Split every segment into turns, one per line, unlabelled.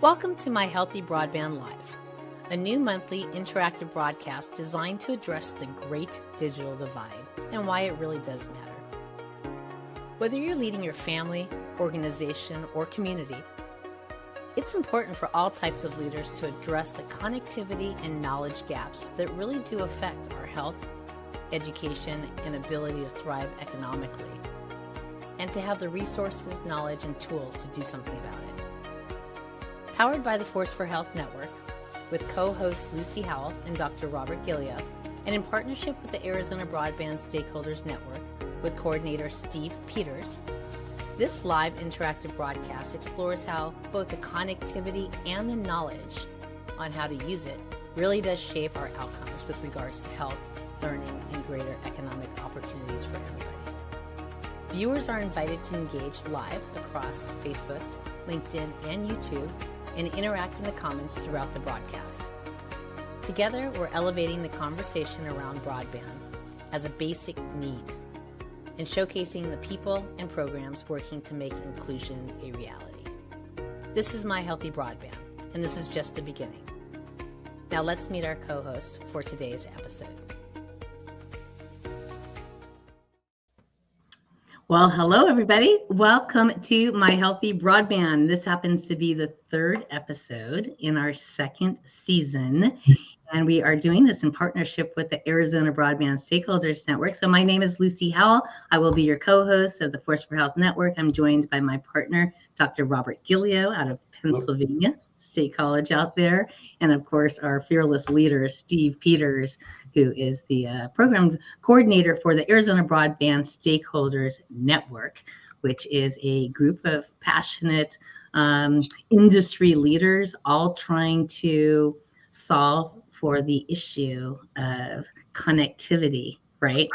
Welcome to My Healthy Broadband Live, a new monthly interactive broadcast designed to address the great digital divide and why it really does matter. Whether you're leading your family, organization, or community, it's important for all types of leaders to address the connectivity and knowledge gaps that really do affect our health, education, and ability to thrive economically, and to have the resources, knowledge, and tools to do something about it. Powered by the Force for Health Network, with co-hosts Lucy Howell and Dr. Robert Gillio, and in partnership with the Arizona Broadband Stakeholders Network, with coordinator Steve Peters, this live interactive broadcast explores how both the connectivity and the knowledge on how to use it really does shape our outcomes with regards to health, learning, and greater economic opportunities for everybody. Viewers are invited to engage live across Facebook, LinkedIn, and YouTube, and interact in the comments throughout the broadcast. Together, we're elevating the conversation around broadband as a basic need and showcasing the people and programs working to make inclusion a reality. This is My Healthy Broadband, and this is just the beginning. Now let's meet our co-hosts for today's episode. Well, hello, everybody. Welcome to My Healthy Broadband. This happens to be the third episode in our second season, and we are doing this in partnership with the Arizona Broadband Stakeholders Network. So my name is Lucy Howell. I will be your co-host of the Force for Health Network. I'm joined by my partner, Dr. Robert Gillio out of Pennsylvania State College out there, and of course, our fearless leader, Steve Peters, who is the program coordinator for the Arizona Broadband Stakeholders Network, which is a group of passionate industry leaders all trying to solve for the issue of connectivity, right?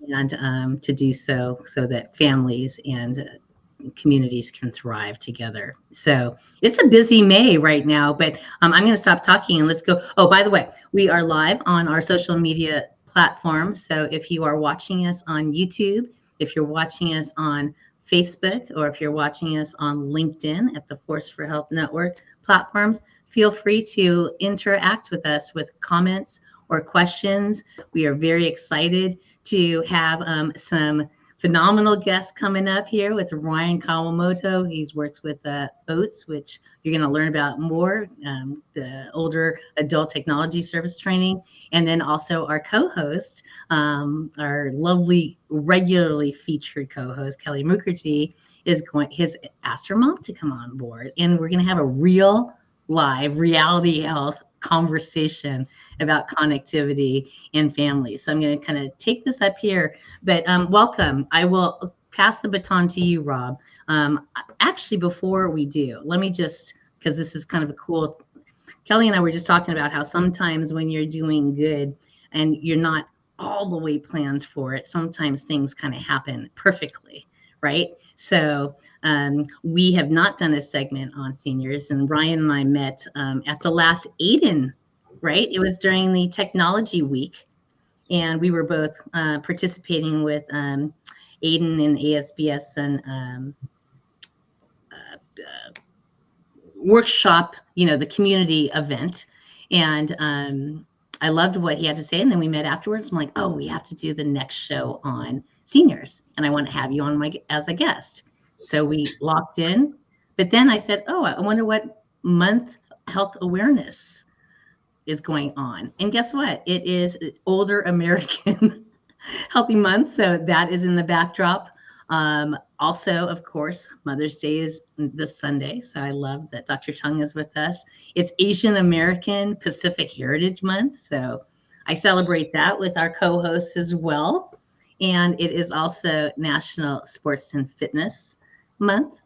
And to do so that families and communities can thrive together. So it's a busy May right now, but I'm going to stop talking and let's go. Oh, by the way, we are live on our social media platforms. So if you are watching us on YouTube, if you're watching us on Facebook, or if you're watching us on LinkedIn at the Force for Health Network platforms, feel free to interact with us with comments or questions. We are very excited to have some phenomenal guest coming up here with Ryan Kawamoto. He's worked with OATS, which you're going to learn about more, the older adult technology service training. And then also our co-host, our lovely, regularly featured co-host, Kelly Mukherjee, has asked her mom to come on board. And we're going to have a real live reality health conversation about connectivity and families. So I'm going to kind of take this up here, but welcome. I will pass the baton to you, Rob. Actually, before we do, let me just, because this is kind of a cool, Kelly and I were just talking about how sometimes when you're doing good and you're not all the way planned for it, sometimes things kind of happen perfectly, right? So we have not done a segment on seniors, and Ryan and I met at the last AIDEN, right? It was during the technology week, and we were both participating with AIDEN and ASBS and workshop, the community event. And I loved what he had to say. And then we met afterwards. I'm like, oh, we have to do the next show on seniors, and I want to have you on as a guest. So we locked in, but then I said, oh, I wonder what month health awareness is going on. And guess what? It is Older American Healthy Month. So that is in the backdrop. Also, of course, Mother's Day is this Sunday. So I love that Dr. Chung is with us. It's Asian American Pacific Heritage Month. So I celebrate that with our co-hosts as well. And it is also National Sports and Fitness Month.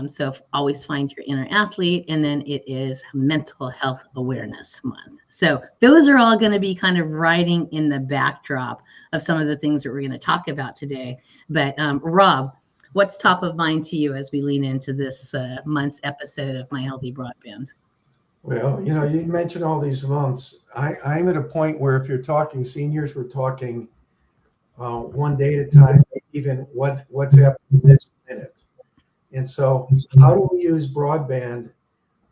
So always find your inner athlete. And then it is Mental Health Awareness Month. So those are all going to be kind of riding in the backdrop of some of the things that we're going to talk about today. But Rob, what's top of mind to you as we lean into this month's episode of My Healthy Broadband?
Well, you mentioned all these months. I'm at a point where if you're talking seniors, we're talking one day at a time, even what's happening this minute. And so how do we use broadband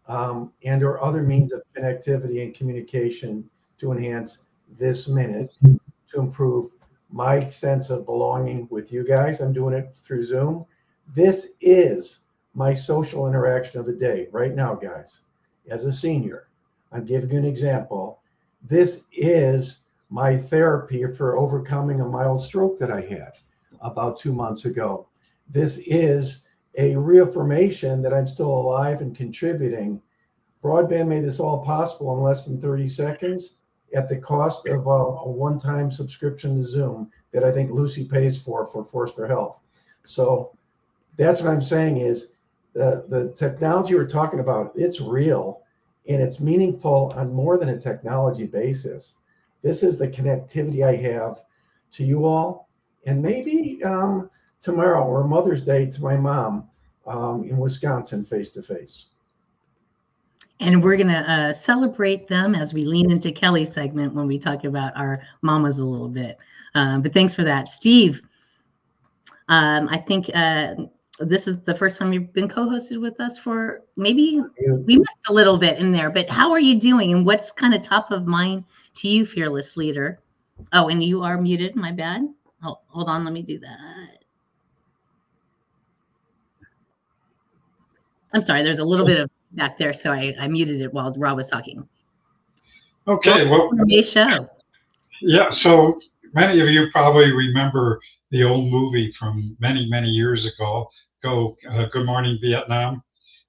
and or other means of connectivity and communication to enhance this minute, to improve my sense of belonging with you guys. I'm doing it through Zoom. This is my social interaction of the day right now, guys. As a senior, I'm giving you an example. This is my therapy for overcoming a mild stroke that I had about 2 months ago. This is a reaffirmation that I'm still alive and contributing. Broadband made this all possible in less than 30 seconds at the cost of a one-time subscription to Zoom that I think Lucy pays for Force for Health. So that's what I'm saying is the technology we're talking about, it's real and it's meaningful on more than a technology basis. This is the connectivity I have to you all, and maybe tomorrow or Mother's Day to my mom in Wisconsin face to face.
And we're going to celebrate them as we lean into Kelly's segment when we talk about our mamas a little bit. But thanks for that. Steve, I think this is the first time you've been co-hosted with us for maybe we missed a little bit in there, but how are you doing and what's kind of top of mind to you, fearless leader? Oh, and you are muted. My bad. Oh, hold on. Let me do that. I'm sorry. There's a little bit of back there, so I muted it while Rob was talking.
Okay, well,
show.
Yeah, so many of you probably remember the old movie from many, many years ago, Good Morning Vietnam,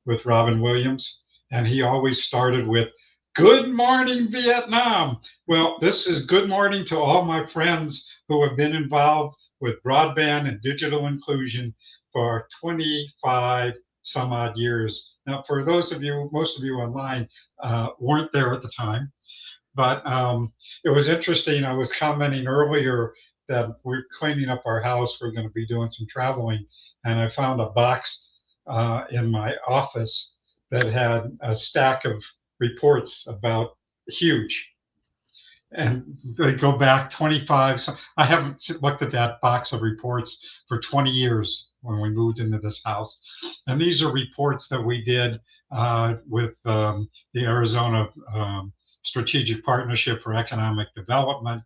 with Robin Williams. And he always started with, Good morning, Vietnam. Well, this is good morning to all my friends who have been involved with broadband and digital inclusion for 25 some odd years. Now, for those of you, most of you online weren't there at the time, but it was interesting. I was commenting earlier that we're cleaning up our house. We're going to be doing some traveling. And I found a box in my office that had a stack of reports about huge. And they go back 25. So I haven't looked at that box of reports for 20 years when we moved into this house. And these are reports that we did with the Arizona Strategic Partnership for Economic Development,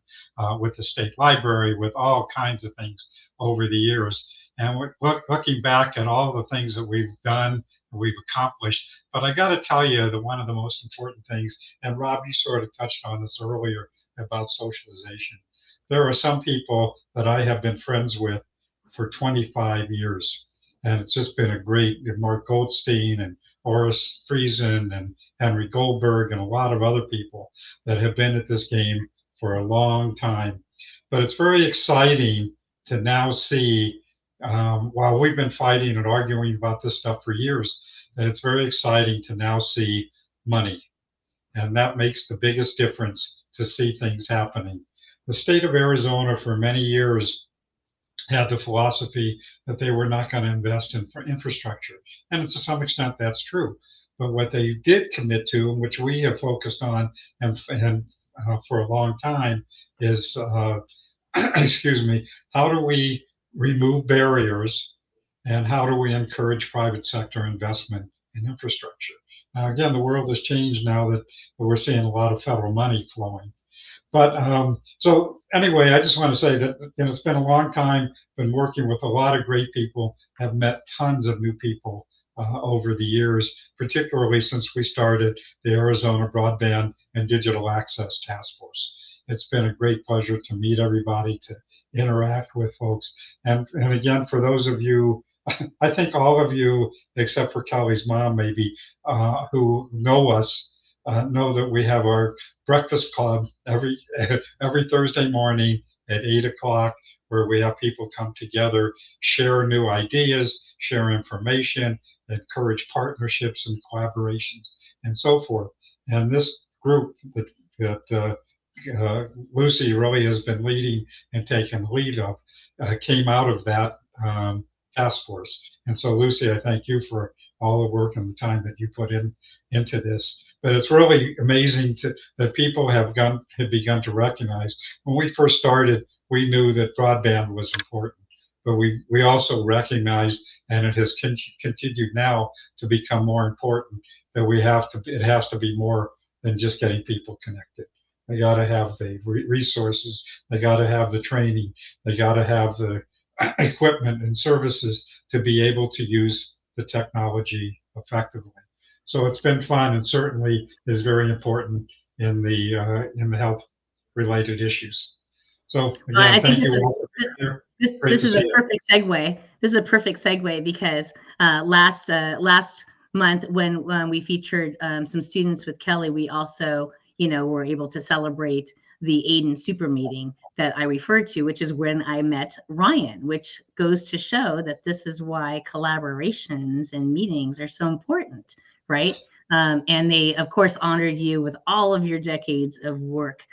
with the state library, with all kinds of things over the years. And we're looking back at all the things that we've done, we've accomplished. But I got to tell you that one of the most important things, and Rob, you sort of touched on this earlier about socialization. There are some people that I have been friends with for 25 years. And it's just been a great, Mark Goldstein and Horace Friesen and Henry Goldberg and a lot of other people that have been at this game for a long time. But it's very exciting to now see, while we've been fighting and arguing about this stuff for years, that it's very exciting to now see money. And that makes the biggest difference to see things happening. The state of Arizona for many years had the philosophy that they were not going to invest in infrastructure. And to some extent, that's true. But what they did commit to, which we have focused on and for a long time, is, excuse me, how do we remove barriers and how do we encourage private sector investment in infrastructure? Now, again, the world has changed now that we're seeing a lot of federal money flowing. But so anyway, I just want to say that it's been a long time, been working with a lot of great people, have met tons of new people over the years, particularly since we started the Arizona Broadband and Digital Access Task Force. It's been a great pleasure to meet everybody, to interact with folks. And again, for those of you, I think all of you, except for Kelly's mom maybe, who know us, know that we have our breakfast club every Thursday morning at 8 o'clock, where we have people come together, share new ideas, share information, encourage partnerships and collaborations, and so forth. And this group that Lucy really has been leading and taking the lead of came out of that task force. And so, Lucy, I thank you for all the work and the time that you put into this. But it's really amazing that people have begun to recognize. When we first started, we knew that broadband was important. but we also recognized, and it has continued now to become more important, that it has to be more than just getting people connected. They got to have the resources, they got to have the training, they got to have the equipment and services to be able to use the technology effectively. So it's been fun, and certainly is very important in the health related issues. So again,
I think
thank you all for being here. Great
this
to
is a
see you.
perfect segue. This is a perfect segue because last month when we featured some students with Kelly, we also were able to celebrate the Aiden Super Meeting that I referred to, which is when I met Ryan, which goes to show that this is why collaborations and meetings are so important, right? And they, of course, honored you with all of your decades of work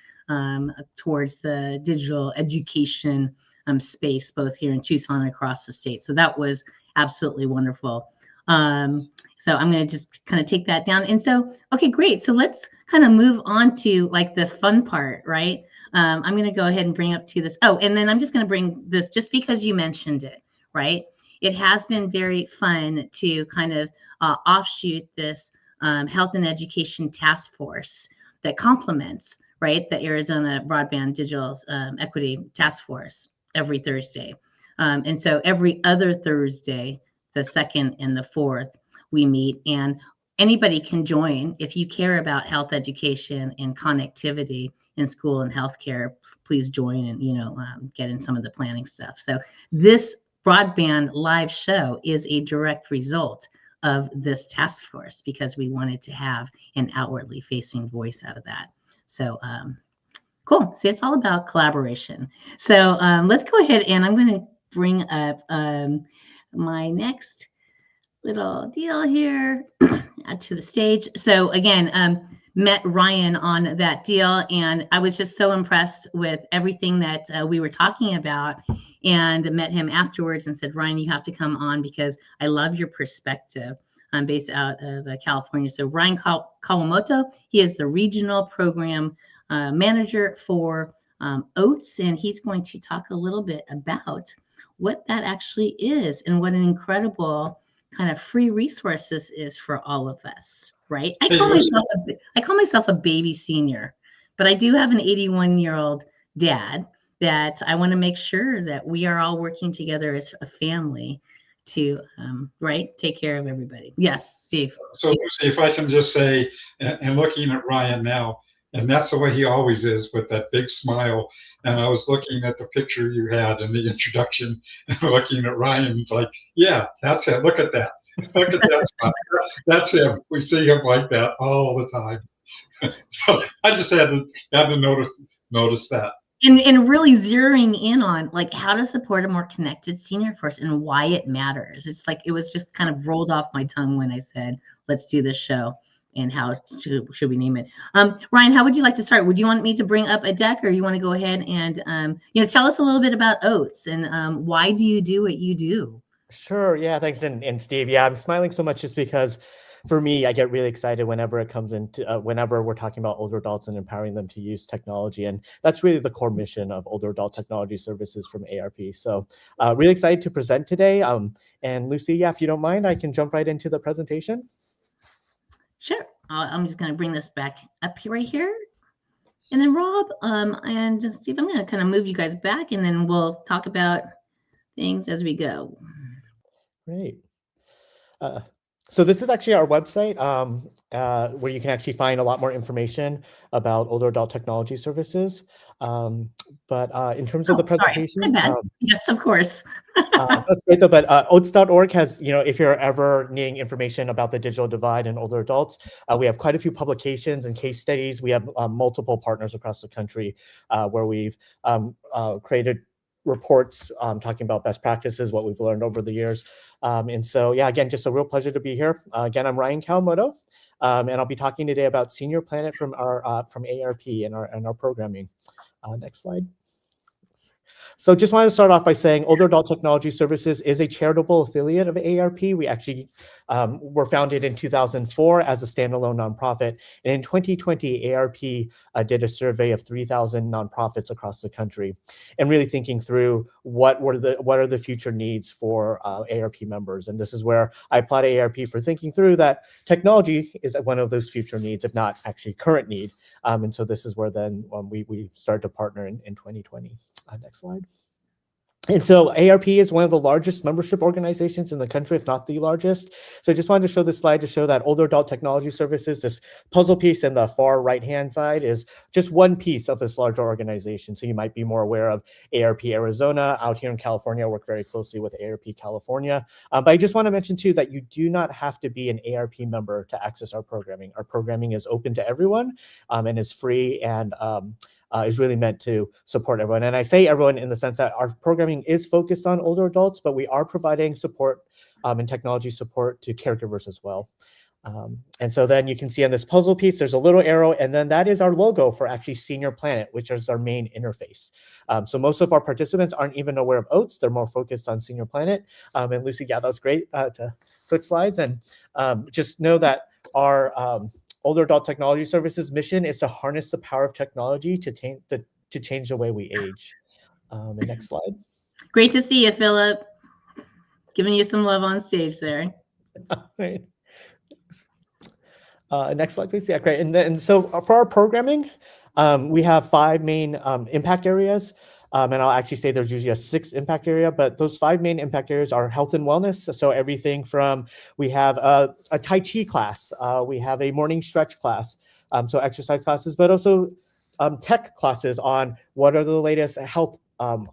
towards the digital education space, both here in Tucson and across the state. So that was absolutely wonderful. So I'm going to just kind of take that down. And so, okay, great. So let's kind of move on to like the fun part, right? I'm going to go ahead and bring up to this. Oh, and then I'm just going to bring this just because you mentioned it, right? It has been very fun to kind of offshoot this health and education task force that complements, right, the Arizona Broadband Digital Equity Task Force every Thursday. And so every other Thursday, the 2nd and the 4th, we meet, and anybody can join. If you care about health education and connectivity in school and healthcare, please join and get in some of the planning stuff. So this broadband live show is a direct result of this task force because we wanted to have an outwardly facing voice out of that. So cool. See, it's all about collaboration. So let's go ahead, and I'm going to bring up my next little deal here to the stage. So again, met Ryan on that deal, and I was just so impressed with everything that we were talking about, and met him afterwards and said, Ryan, you have to come on because I love your perspective. I'm based out of California. So Ryan Kawamoto, he is the regional program manager for OATS, and he's going to talk a little bit about what that actually is and what an incredible kind of free resource this is for all of us, right? I call myself a baby senior, but I do have an 81-year-old dad that I want to make sure that we are all working together as a family to take care of everybody. Yes, Steve.
So Lucy, if I can just say, and looking at Ryan now, and that's the way he always is, with that big smile. And I was looking at the picture you had in the introduction, and looking at Ryan, like, yeah, that's him. Look at that. Look at that smile. That's him. We see him like that all the time. So I just had to notice that.
And really zeroing in on like how to support a more connected senior force and why it matters. It's like it was just kind of rolled off my tongue when I said, let's do this show. And how should we name it? Ryan, how would you like to start? Would you want me to bring up a deck, or you want to go ahead and tell us a little bit about OATS and why do you do what you do?
Sure. Yeah. Thanks. And Steve, yeah, I'm smiling so much just because for me, I get really excited whenever it comes into whenever we're talking about older adults and empowering them to use technology. And that's really the core mission of Older Adult Technology Services from ARP. So really excited to present today. And Lucy, yeah, if you don't mind, I can jump right into the presentation.
Sure. I'm just going to bring this back up here, right here. And then Rob and Steve, I'm going to kind of move you guys back, and then we'll talk about things as we go.
Great. So this is actually our website where you can actually find a lot more information about older adult technology services. But in terms of the presentation,
yes, of course.
that's great though. But OATS.org has, if you're ever needing information about the digital divide in older adults, we have quite a few publications and case studies. We have multiple partners across the country where we've created reports talking about best practices, what we've learned over the years. And so, yeah, again, just a real pleasure to be here. Again, I'm Ryan Kawamoto, and I'll be talking today about Senior Planet from ARP and our programming. Next slide. So just wanted to start off by saying Older Adult Technology Services is a charitable affiliate of AARP. We actually were founded in 2004 as a standalone nonprofit. And in 2020, AARP did a survey of 3,000 nonprofits across the country and really thinking through what are the future needs for AARP members. And this is where I applaud AARP for thinking through that technology is one of those future needs, if not actually current need. And so this is where then we started to partner in 2020. Next slide. And so AARP is one of the largest membership organizations in the country, if not the largest. So I just wanted to show this slide to show that Older Adult Technology Services, this puzzle piece in the far right-hand side, is just one piece of this larger organization. So you might be more aware of AARP Arizona. Out here in California, I work very closely with AARP California. But I just want to mention too that you do not have to be an AARP member to access our programming. Our programming is open to everyone and is free and is really meant to support everyone. And I say everyone in the sense that our programming is focused on older adults, but we are providing support and technology support to caregivers as well. And so then you can see on this puzzle piece, there's a little arrow, and then that is our logo for actually Senior Planet, which is our main interface. So most of our participants aren't even aware of OATS. They're more focused on Senior Planet. And Lucy, yeah, that was great to switch slides. And just know that our Older Adult Technology Services mission is to harness the power of technology to change the way we age. The next slide.
Great to see you, Philip. Giving you some love on stage there.
Right. Next slide, please. Yeah, great. And so for our programming, we have 5 main impact areas. And I'll actually say there's usually a 6th impact area, but those 5 main impact areas are health and wellness. So everything from, we have a Tai Chi class, we have a morning stretch class, so exercise classes, but also tech classes on what are the latest health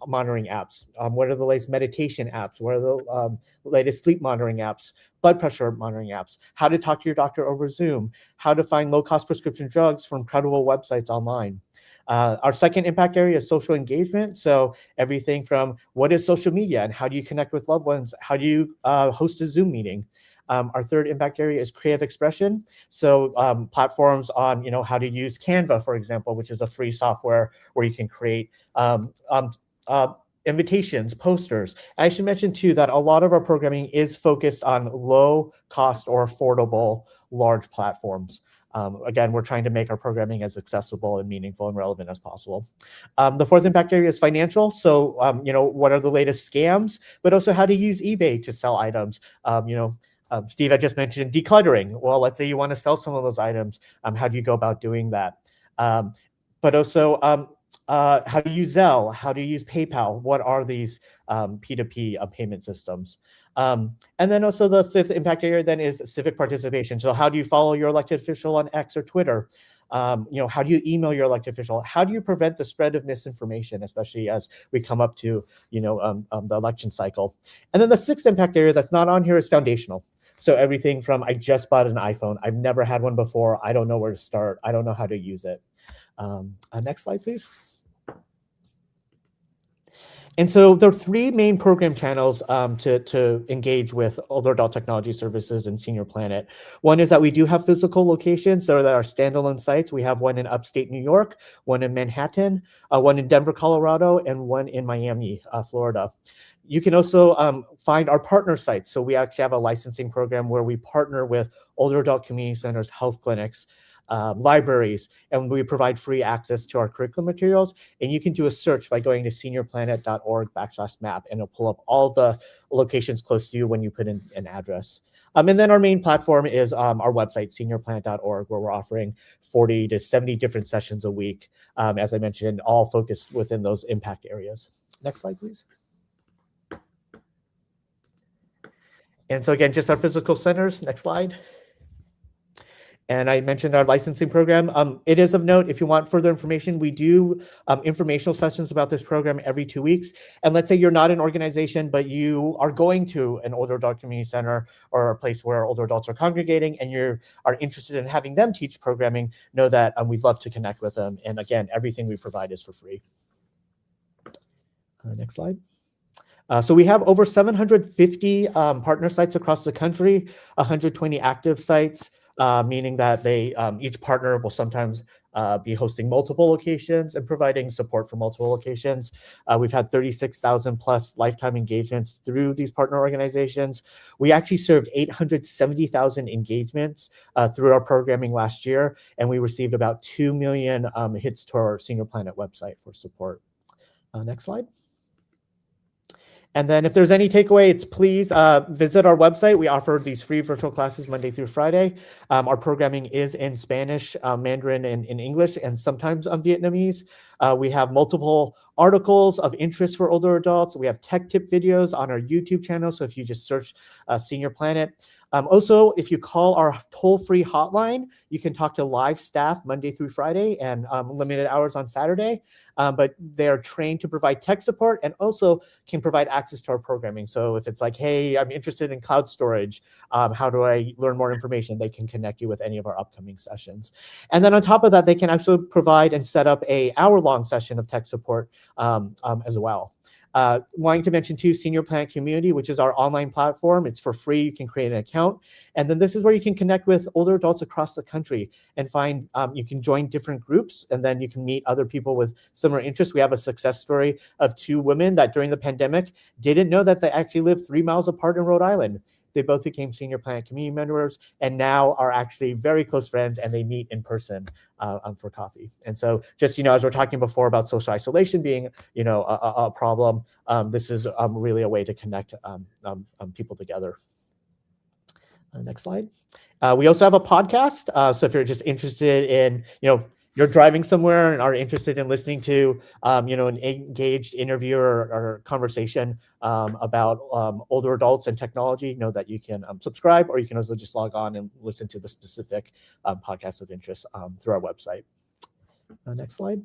monitoring apps, what are the latest meditation apps, what are the latest sleep monitoring apps, blood pressure monitoring apps, how to talk to your doctor over Zoom, how to find low-cost prescription drugs from credible websites online. Our 2nd impact area is social engagement. So everything from what is social media and how do you connect with loved ones? How do you host a Zoom meeting? Our 3rd impact area is creative expression. So platforms on, how to use Canva, for example, which is a free software where you can create invitations, posters. And I should mention too that a lot of our programming is focused on low cost or affordable large platforms. Again, we're trying to make our programming as accessible and meaningful and relevant as possible. The 4th impact area is financial. So, what are the latest scams, but also how to use eBay to sell items. Steve, I just mentioned decluttering. Well, let's say you want to sell some of those items. How do you go about doing that? But also how to use Zelle, how to use PayPal. What are these P2P payment systems? And then also the 5th impact area then is civic participation. So how do you follow your elected official on X or Twitter? How do you email your elected official? How do you prevent the spread of misinformation, especially as we come up to, the election cycle? And then the 6th impact area that's not on here is foundational. So everything from I just bought an iPhone. I've never had one before. I don't know where to start. I don't know how to use it. Next slide, please. And so there are 3 main program channels to engage with Older Adult Technology Services and Senior Planet. One is that we do have physical locations, so that are standalone sites. We have one in upstate New York, one in Manhattan, one in Denver, Colorado, and one in Miami, Florida. You can also find our partner sites. So we actually have a licensing program where we partner with older adult community centers, health clinics, libraries, and we provide free access to our curriculum materials. And you can do a search by going to seniorplanet.org/map, and it'll pull up all the locations close to you when you put in an address. And then our main platform is our website, seniorplanet.org, where we're offering 40 to 70 different sessions a week, as I mentioned, all focused within those impact areas. Next slide, please. And so again, just our physical centers. Next slide. And I mentioned our licensing program. It is of note, if you want further information, we do informational sessions about this program every 2 weeks. And let's say you're not an organization, but you are going to an older adult community center or a place where older adults are congregating, and you are interested in having them teach programming, know that we'd love to connect with them. And again, everything we provide is for free. Next slide. So we have over 750 partner sites across the country, 120 active sites, meaning that they each partner will sometimes be hosting multiple locations and providing support for multiple locations. We've had 36,000 plus lifetime engagements through these partner organizations. We actually served 870,000 engagements through our programming last year, and we received about 2 million hits to our Senior Planet website for support. Next slide. And then if there's any takeaway, it's please visit our website. We offer these free virtual classes Monday through Friday. Our programming is in Spanish, Mandarin, and in English, and sometimes Vietnamese. We have multiple articles of interest for older adults. We have tech tip videos on our YouTube channel. So if you just search Senior Planet. Also, if you call our toll-free hotline, you can talk to live staff Monday through Friday and limited hours on Saturday. But they're trained to provide tech support and also can provide access to our programming. So if it's like, hey, I'm interested in cloud storage, how do I learn more information? They can connect you with any of our upcoming sessions. And then on top of that, they can actually provide and set up an hour-long session of tech support as well. Wanting to mention too, Senior Planet Community, which is our online platform. It's for free. You can create an account. And then this is where you can connect with older adults across the country and find, you can join different groups, and then you can meet other people with similar interests. We have a success story of 2 women that during the pandemic didn't know that they actually lived 3 miles apart in Rhode Island. They both became Senior Planet community members and now are actually very close friends, and they meet in person for coffee. And so just, as we're talking before about social isolation being, a problem, this is really a way to connect people together. Next slide. We also have a podcast. So if you're just interested in, you're driving somewhere and are interested in listening to, an engaged interview or conversation about older adults and technology, know that you can subscribe, or you can also just log on and listen to the specific podcast of interest through our website. Next slide.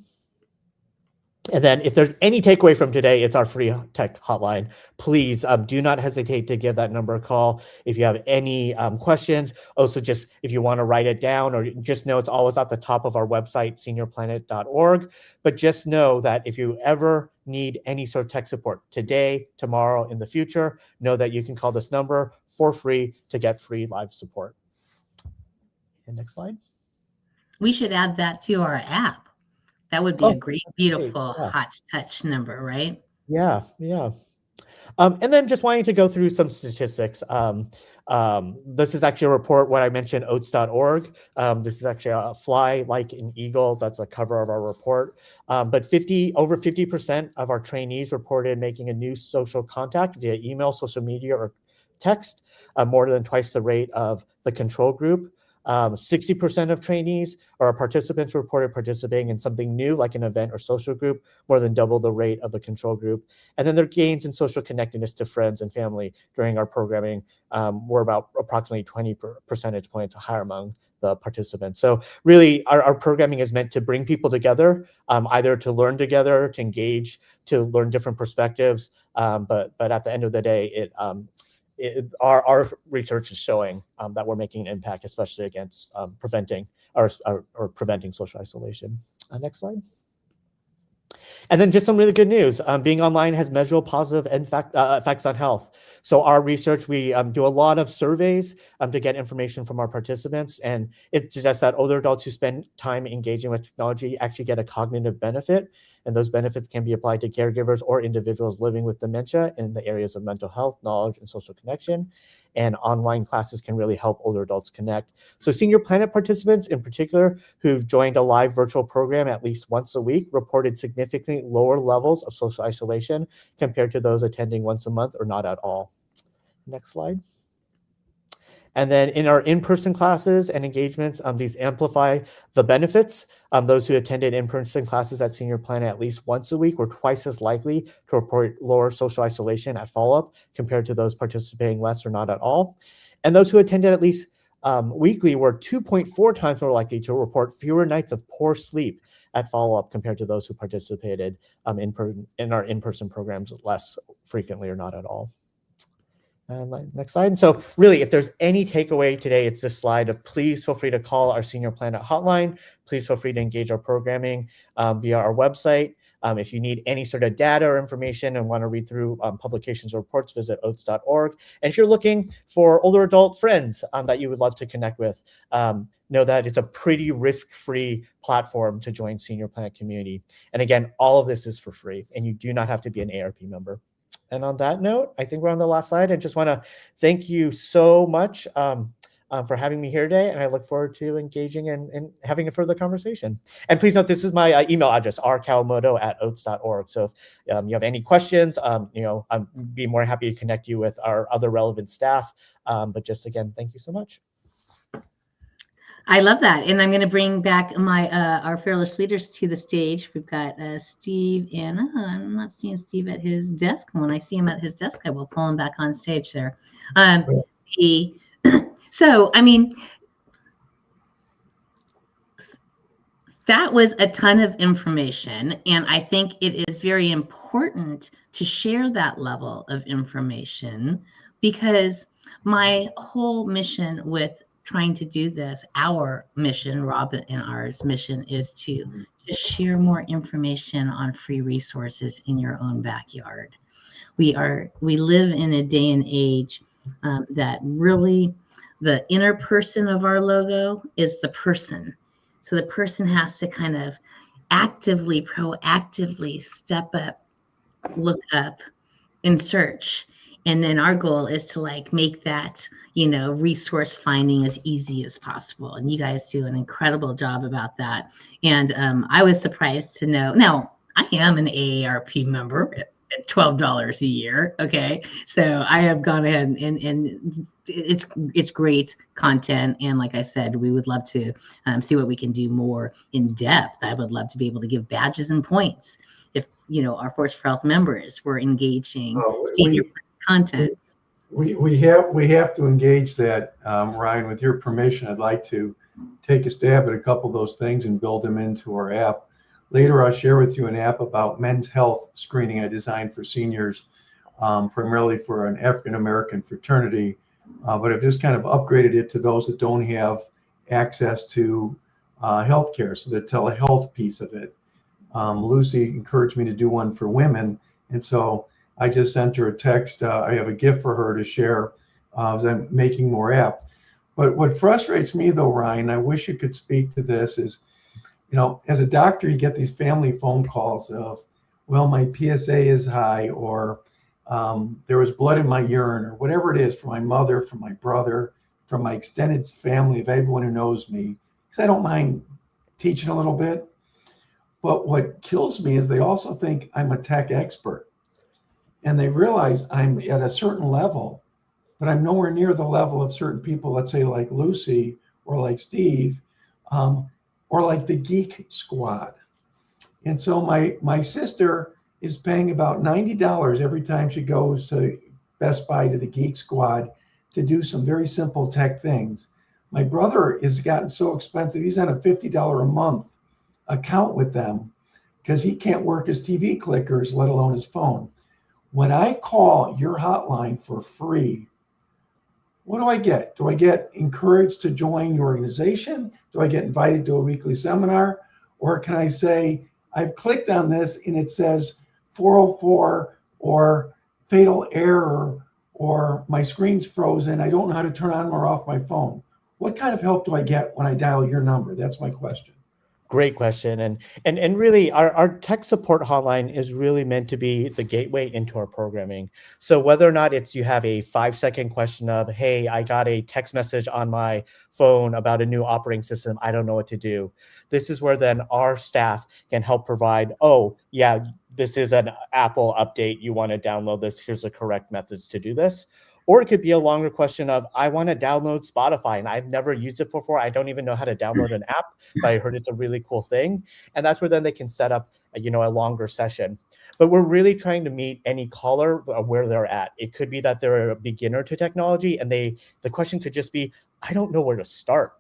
And then if there's any takeaway from today, it's our free tech hotline. Please do not hesitate to give that number a call if you have any questions. Also, just if you want to write it down, or just know it's always at the top of our website, seniorplanet.org. But just know that if you ever need any sort of tech support today, tomorrow, in the future, know that you can call this number for free to get free live support. And next slide.
We should add that to our app. That would be a great, beautiful, hot touch number, right?
Yeah. And then just wanting to go through some statistics. This is actually a report, what I mentioned, OATS.org. This is actually a fly like an eagle. That's a cover of our report. But over 50% of our trainees reported making a new social contact via email, social media, or text, more than twice the rate of the control group. 60% of trainees or participants reported participating in something new, like an event or social group, more than double the rate of the control group. And then their gains in social connectedness to friends and family during our programming were about approximately 20 percentage points higher among the participants. So really, our programming is meant to bring people together, either to learn together, to engage, to learn different perspectives. But at the end of the day, our research is showing that we're making an impact, especially against preventing social isolation. Next slide. And then just some really good news. Being online has measurable positive effects on health. So our research, we do a lot of surveys to get information from our participants. And it suggests that older adults who spend time engaging with technology actually get a cognitive benefit. And those benefits can be applied to caregivers or individuals living with dementia in the areas of mental health, knowledge, and social connection. And online classes can really help older adults connect. So Senior Planet participants in particular who've joined a live virtual program at least once a week reported significantly lower levels of social isolation compared to those attending once a month or not at all. Next slide. And then in our in-person classes and engagements, these amplify the benefits. Those who attended in-person classes at Senior Planet at least once a week were twice as likely to report lower social isolation at follow-up compared to those participating less or not at all. And those who attended at least weekly were 2.4 times more likely to report fewer nights of poor sleep at follow-up compared to those who participated in our in-person programs less frequently or not at all. And next slide. And so really, if there's any takeaway today, it's this slide of please feel free to call our Senior Planet hotline. Please feel free to engage our programming via our website. If you need any sort of data or information and want to read through publications or reports, visit oats.org. And if you're looking for older adult friends that you would love to connect with, know that it's a pretty risk-free platform to join Senior Planet Community. And again, all of this is for free, and you do not have to be an AARP member. And on that note, I think we're on the last slide. I just want to thank you so much for having me here today, and I look forward to engaging and having a further conversation. And please note, this is my email address, rkawamoto@oats.org. So if you have any questions, I'd be more happy to connect you with our other relevant staff. But just again, thank you so much.
I love that. And I'm going to bring back our fearless leaders to the stage. We've got Steve and I'm not seeing Steve at his desk. When I see him at his desk, I will pull him back on stage there. So, I mean, that was a ton of information. And I think it is very important to share that level of information, because my whole mission with trying to do this, our mission, Rob and ours mission, is to just share more information on free resources in your own backyard. We live in a day and age that really, the inner person of our logo is the person. So the person has to kind of actively, proactively step up, look up, and search. And then our goal is to make that, resource finding as easy as possible. And you guys do an incredible job about that. And I was surprised to know, now I am an AARP member at $12 a year. Okay. So I have gone ahead and it's great content. And like I said, we would love to see what we can do more in depth. I would love to be able to give badges and points if, our Force for Health members were engaging senior content.
We have to engage that, Ryan. With your permission, I'd like to take a stab at a couple of those things and build them into our app. Later, I'll share with you an app about men's health screening I designed for seniors, primarily for an African-American fraternity. But I've just kind of upgraded it to those that don't have access to healthcare, so the telehealth piece of it. Lucy encouraged me to do one for women, and so I just sent her a text. I have a gift for her to share as I'm making more app. But what frustrates me, though, Ryan, I wish you could speak to this, is, as a doctor, you get these family phone calls of, well, my PSA is high, or there was blood in my urine, or whatever it is, from my mother, from my brother, from my extended family, of everyone who knows me, because I don't mind teaching a little bit. But what kills me is they also think I'm a tech expert. And they realize I'm at a certain level, but I'm nowhere near the level of certain people, let's say like Lucy or like Steve, or like the Geek Squad. And so my sister is paying about $90 every time she goes to Best Buy to the Geek Squad to do some very simple tech things. My brother has gotten so expensive, he's on a $50 a month account with them because he can't work his TV clickers, let alone his phone. When I call your hotline for free, what do I get? Do I get encouraged to join your organization? Do I get invited to a weekly seminar? Or can I say, I've clicked on this and it says 404 or fatal error, or my screen's frozen, I don't know how to turn on or off my phone? What kind of help do I get when I dial your number? That's my question.
Great question. And really, our tech support hotline is really meant to be the gateway into our programming. So whether or not it's you have a 5-second question of, hey, I got a text message on my phone about a new operating system, I don't know what to do. This is where then our staff can help provide, oh, yeah, this is an Apple update. You want to download this. Here's the correct methods to do this. Or it could be a longer question of, I want to download Spotify and I've never used it before. I don't even know how to download an app, but I heard it's a really cool thing. And that's where then they can set up, a longer session. But we're really trying to meet any caller where they're at. It could be that they're a beginner to technology and the question could just be, I don't know where to start.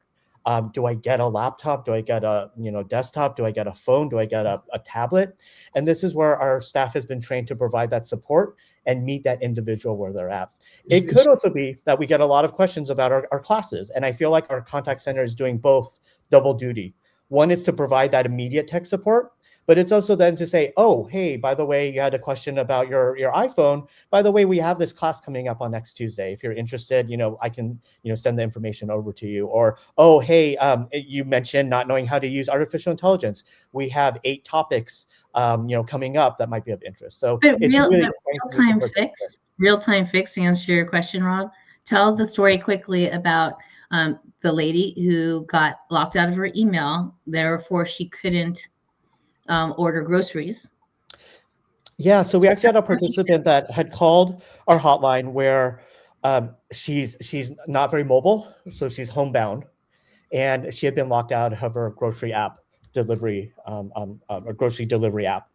Do I get a laptop? Do I get a desktop? Do I get a phone? Do I get a tablet? And this is where our staff has been trained to provide that support and meet that individual where they're at. It could also be that we get a lot of questions about our classes. And I feel like our contact center is doing both double duty. One is to provide that immediate tech support, But it's also then to say, oh, hey, by the way, you had a question about your iPhone. By the way, we have this class coming up on next Tuesday. If you're interested, I can, send the information over to you. Or, oh, hey, you mentioned not knowing how to use artificial intelligence. We have 8 topics, coming up that might be of interest. So
But
it's really
real-time fix to answer your question, Rob. Tell the story quickly about the lady who got locked out of her email, therefore she couldn't order groceries.
Yeah, so we actually had a participant that had called our hotline where she's not very mobile, so she's homebound, and she had been locked out of her grocery app delivery, or grocery delivery app.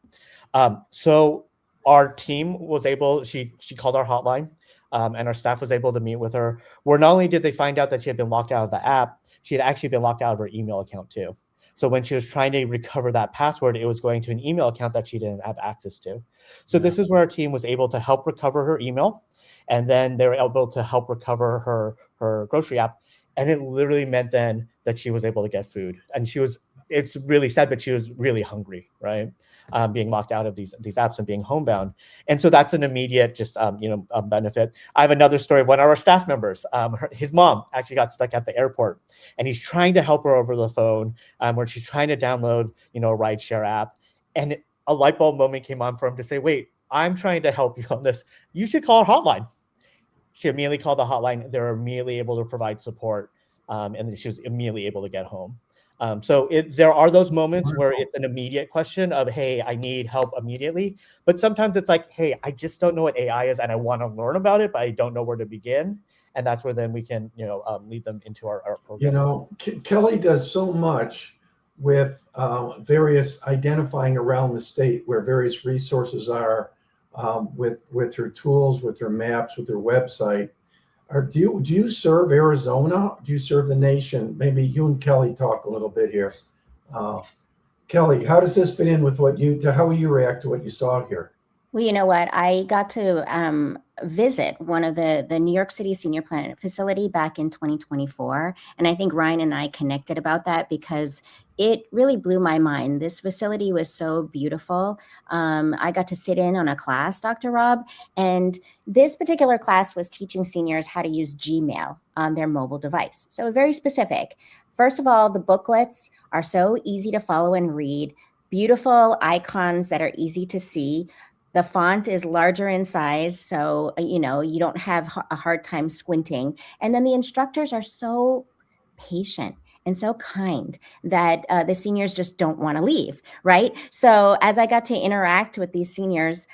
So our team was able. She called our hotline, and our staff was able to meet with her. Where not only did they find out that she had been locked out of the app, she had actually been locked out of her email account too. So when she was trying to recover that password, it was going to an email account that she didn't have access to. So this is where our team was able to help recover her email, and then they were able to help recover her grocery app. And it literally meant then that she was able to get food. And it's really sad, but she was really hungry, right? Being locked out of these apps and being homebound. And so that's an immediate benefit. I have another story of one of our staff members. His mom actually got stuck at the airport, and he's trying to help her over the phone, where she's trying to download, a rideshare app. And a light bulb moment came on for him to say, wait, I'm trying to help you on this. You should call our hotline. She immediately called the hotline. They were immediately able to provide support, and then she was immediately able to get home. So there are those moments where it's an immediate question of, hey, I need help immediately. But sometimes it's like, hey, I just don't know what AI is and I want to learn about it, but I don't know where to begin. And that's where then we can, lead them into our program.
Kelly does so much with various identifying around the state where various resources are, with her tools, with her maps, with her website. Do you serve Arizona? Do you serve the nation? Maybe you and Kelly talk a little bit here. Kelly, how does this fit in with how you react to what you saw here?
Well, you know what? I got to visit one of the New York City Senior Planet facility back in 2024. And I think Ryan and I connected about that because it really blew my mind. This facility was so beautiful. I got to sit in on a class, Dr. Rob, and this particular class was teaching seniors how to use Gmail on their mobile device. So very specific. First of all, the booklets are so easy to follow and read, beautiful icons that are easy to see. The font is larger in size, so, you don't have a hard time squinting. And then the instructors are so patient and so kind that the seniors just don't want to leave, right? So as I got to interact with these seniors,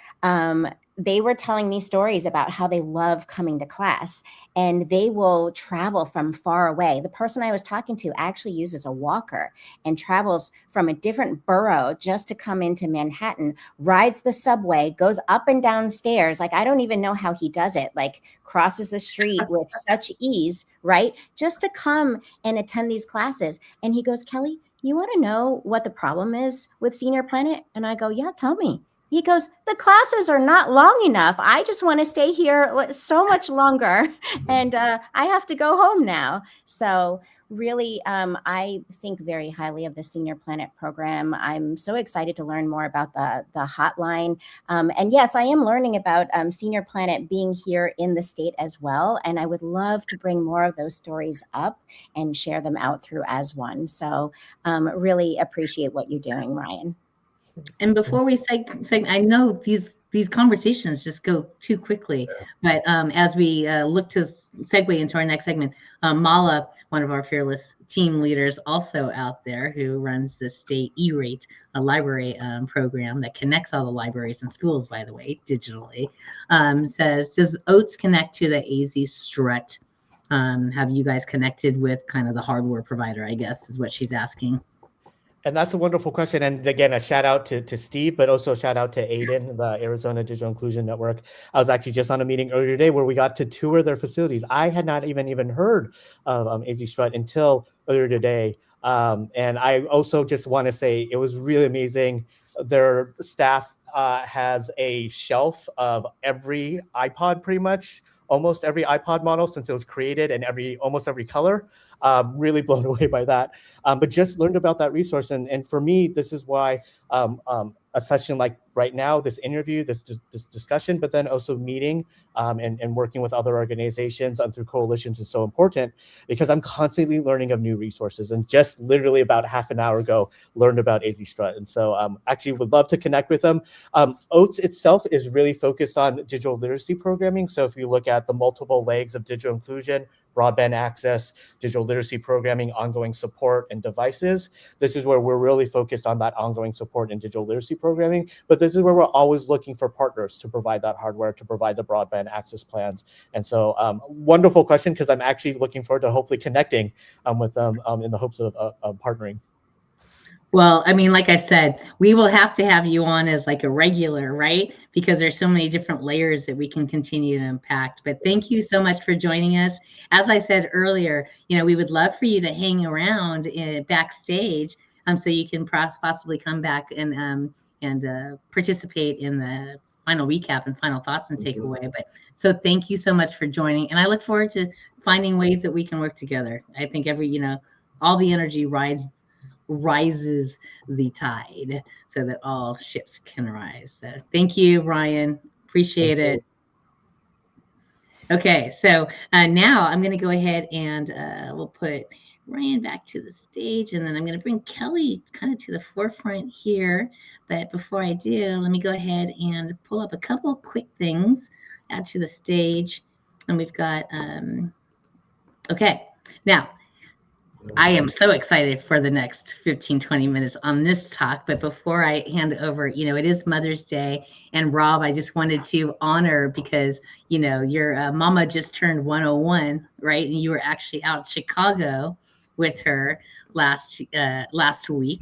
they were telling me stories about how they love coming to class and they will travel from far away. The person I was talking to actually uses a walker and travels from a different borough just to come into Manhattan, rides the subway, goes up and down stairs. Like, I don't even know how he does it, like crosses the street with such ease, right? Just to come and attend these classes. And he goes, Kelly, you want to know what the problem is with Senior Planet? And I go, yeah, tell me. He goes, the classes are not long enough. I just want to stay here so much longer. And I have to go home now. So really, I think very highly of the Senior Planet program. I'm so excited to learn more about the hotline. And yes, I am learning about Senior Planet being here in the state as well. And I would love to bring more of those stories up and share them out through As One. So really appreciate what you're doing, Ryan.
And before we say, I know these conversations just go too quickly, but as we look to segue into our next segment, Mala, one of our fearless team leaders, also out there, who runs the state E-Rate, a library program that connects all the libraries and schools, by the way, digitally, says, does OATS connect to the AZ Strut? Have you guys connected with kind of the hardware provider, I guess, is what she's asking.
And that's a wonderful question. And again, a shout out to Steve, but also a shout out to Aiden, the Arizona Digital Inclusion Network. I was actually just on a meeting earlier today where we got to tour their facilities. I had not even heard of AZ Strut until earlier today. And I also just want to say it was really amazing. Their staff has a shelf of every iPod pretty much almost every iPod model since it was created and almost every color. Really blown away by that. But just learned about that resource. And for me, this is why a session like right now, this interview, this discussion, but then also meeting and working with other organizations and through coalitions is so important, because I'm constantly learning of new resources. And just literally about half an hour ago, learned about AZ Strut. And so actually would love to connect with them. OATS itself is really focused on digital literacy programming. So if you look at the multiple legs of digital inclusion, broadband access, digital literacy programming, ongoing support, and devices, this is where we're really focused on that ongoing support and digital literacy programming. But this is where we're always looking for partners to provide that hardware, to provide the broadband access plans. And so wonderful question, because I'm actually looking forward to hopefully connecting with them in the hopes of partnering.
Well, I mean, like I said, we will have to have you on as like a regular, right? Because there's so many different layers that we can continue to impact. But thank you so much for joining us. As I said earlier, we would love for you to hang around backstage, so you can possibly come back and participate in the final recap and final thoughts and takeaway. But so thank you so much for joining, and I look forward to finding ways that we can work together. I think all the energy rises the tide so that all ships can rise. So thank you, Ryan. Appreciate it. Okay, so now I'm going to go ahead and we'll put Ryan back to the stage, and then I'm going to bring Kelly kind of to the forefront here. But before I do, let me go ahead and pull up a couple quick things, add to the stage. And we've got, okay, now, I am so excited for the next 15, 20 minutes on this talk. But before I hand over, it is Mother's Day. And Rob, I just wanted to honor, because, your mama just turned 101, right? And you were actually out in Chicago with her last week.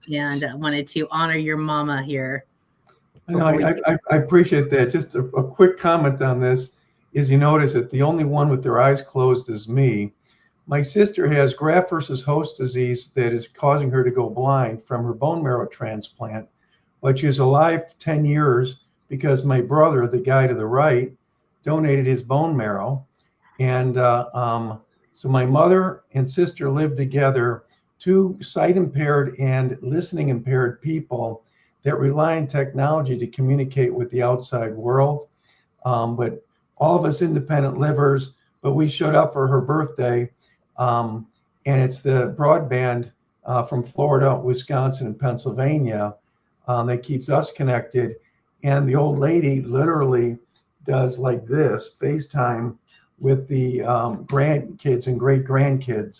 Yeah. And I wanted to honor your mama here.
I appreciate that. Just a quick comment on this is, you notice that the only one with their eyes closed is me. My sister has graft versus host disease that is causing her to go blind from her bone marrow transplant, but she's alive 10 years because my brother, the guy to the right, donated his bone marrow. And so my mother and sister lived together, two sight impaired and listening impaired people that rely on technology to communicate with the outside world. But all of us independent livers, but we showed up for her birthday. And it's the broadband from Florida, Wisconsin, and Pennsylvania that keeps us connected. And the old lady literally does like this, FaceTime with the grandkids and great grandkids.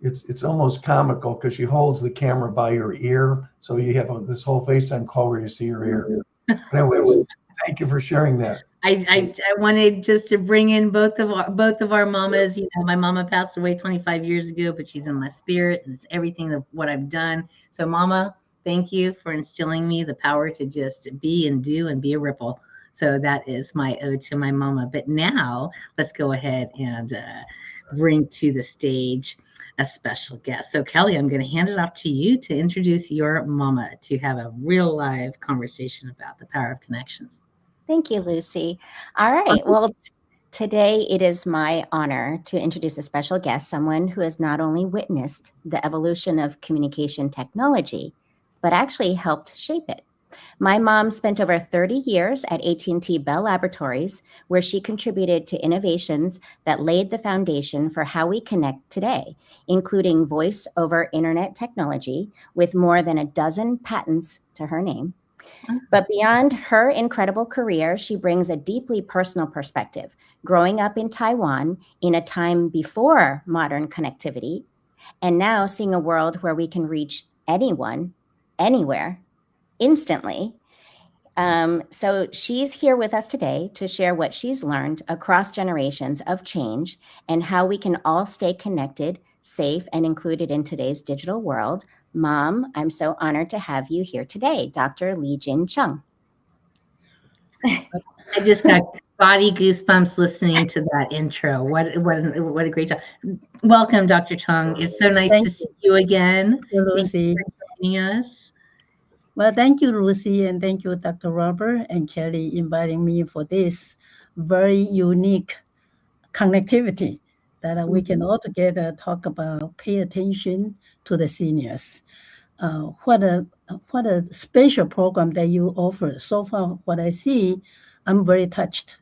It's almost comical because she holds the camera by your ear, so you have this whole FaceTime call where you see her ear. But anyways, thank you for sharing that.
I wanted just to bring in both of our mamas. My mama passed away 25 years ago, but she's in my spirit, and it's everything of what I've done. So, Mama, thank you for instilling me the power to just be and do and be a ripple. So that is my ode to my mama. But now let's go ahead and bring to the stage a special guest. So, Kelly, I'm going to hand it off to you to introduce your mama, to have a real live conversation about the power of connections.
Thank you, Lucy. All right. Well, today it is my honor to introduce a special guest, someone who has not only witnessed the evolution of communication technology, but actually helped shape it. My mom spent over 30 years at AT&T Bell Laboratories, where she contributed to innovations that laid the foundation for how we connect today, including voice over internet technology, with more than a dozen patents to her name. But beyond her incredible career, she brings a deeply personal perspective, growing up in Taiwan in a time before modern connectivity, and now seeing a world where we can reach anyone, anywhere, instantly. So she's here with us today to share what she's learned across generations of change and how we can all stay connected, safe, and included in today's digital world. Mom, I'm so honored to have you here today, Dr. Jun Chung.
I just got body goosebumps listening to that intro. What a great job. Welcome, Dr. Chung. It's so nice to see you again.
Thank you, Lucy.
Thank you for joining us.
Well, thank you, Lucy, and thank you, Dr. Robert and Kelly, inviting me for this very unique connectivity that we can all together talk about, pay attention to the seniors. What a special program that you offer. So far, what I see, I'm very touched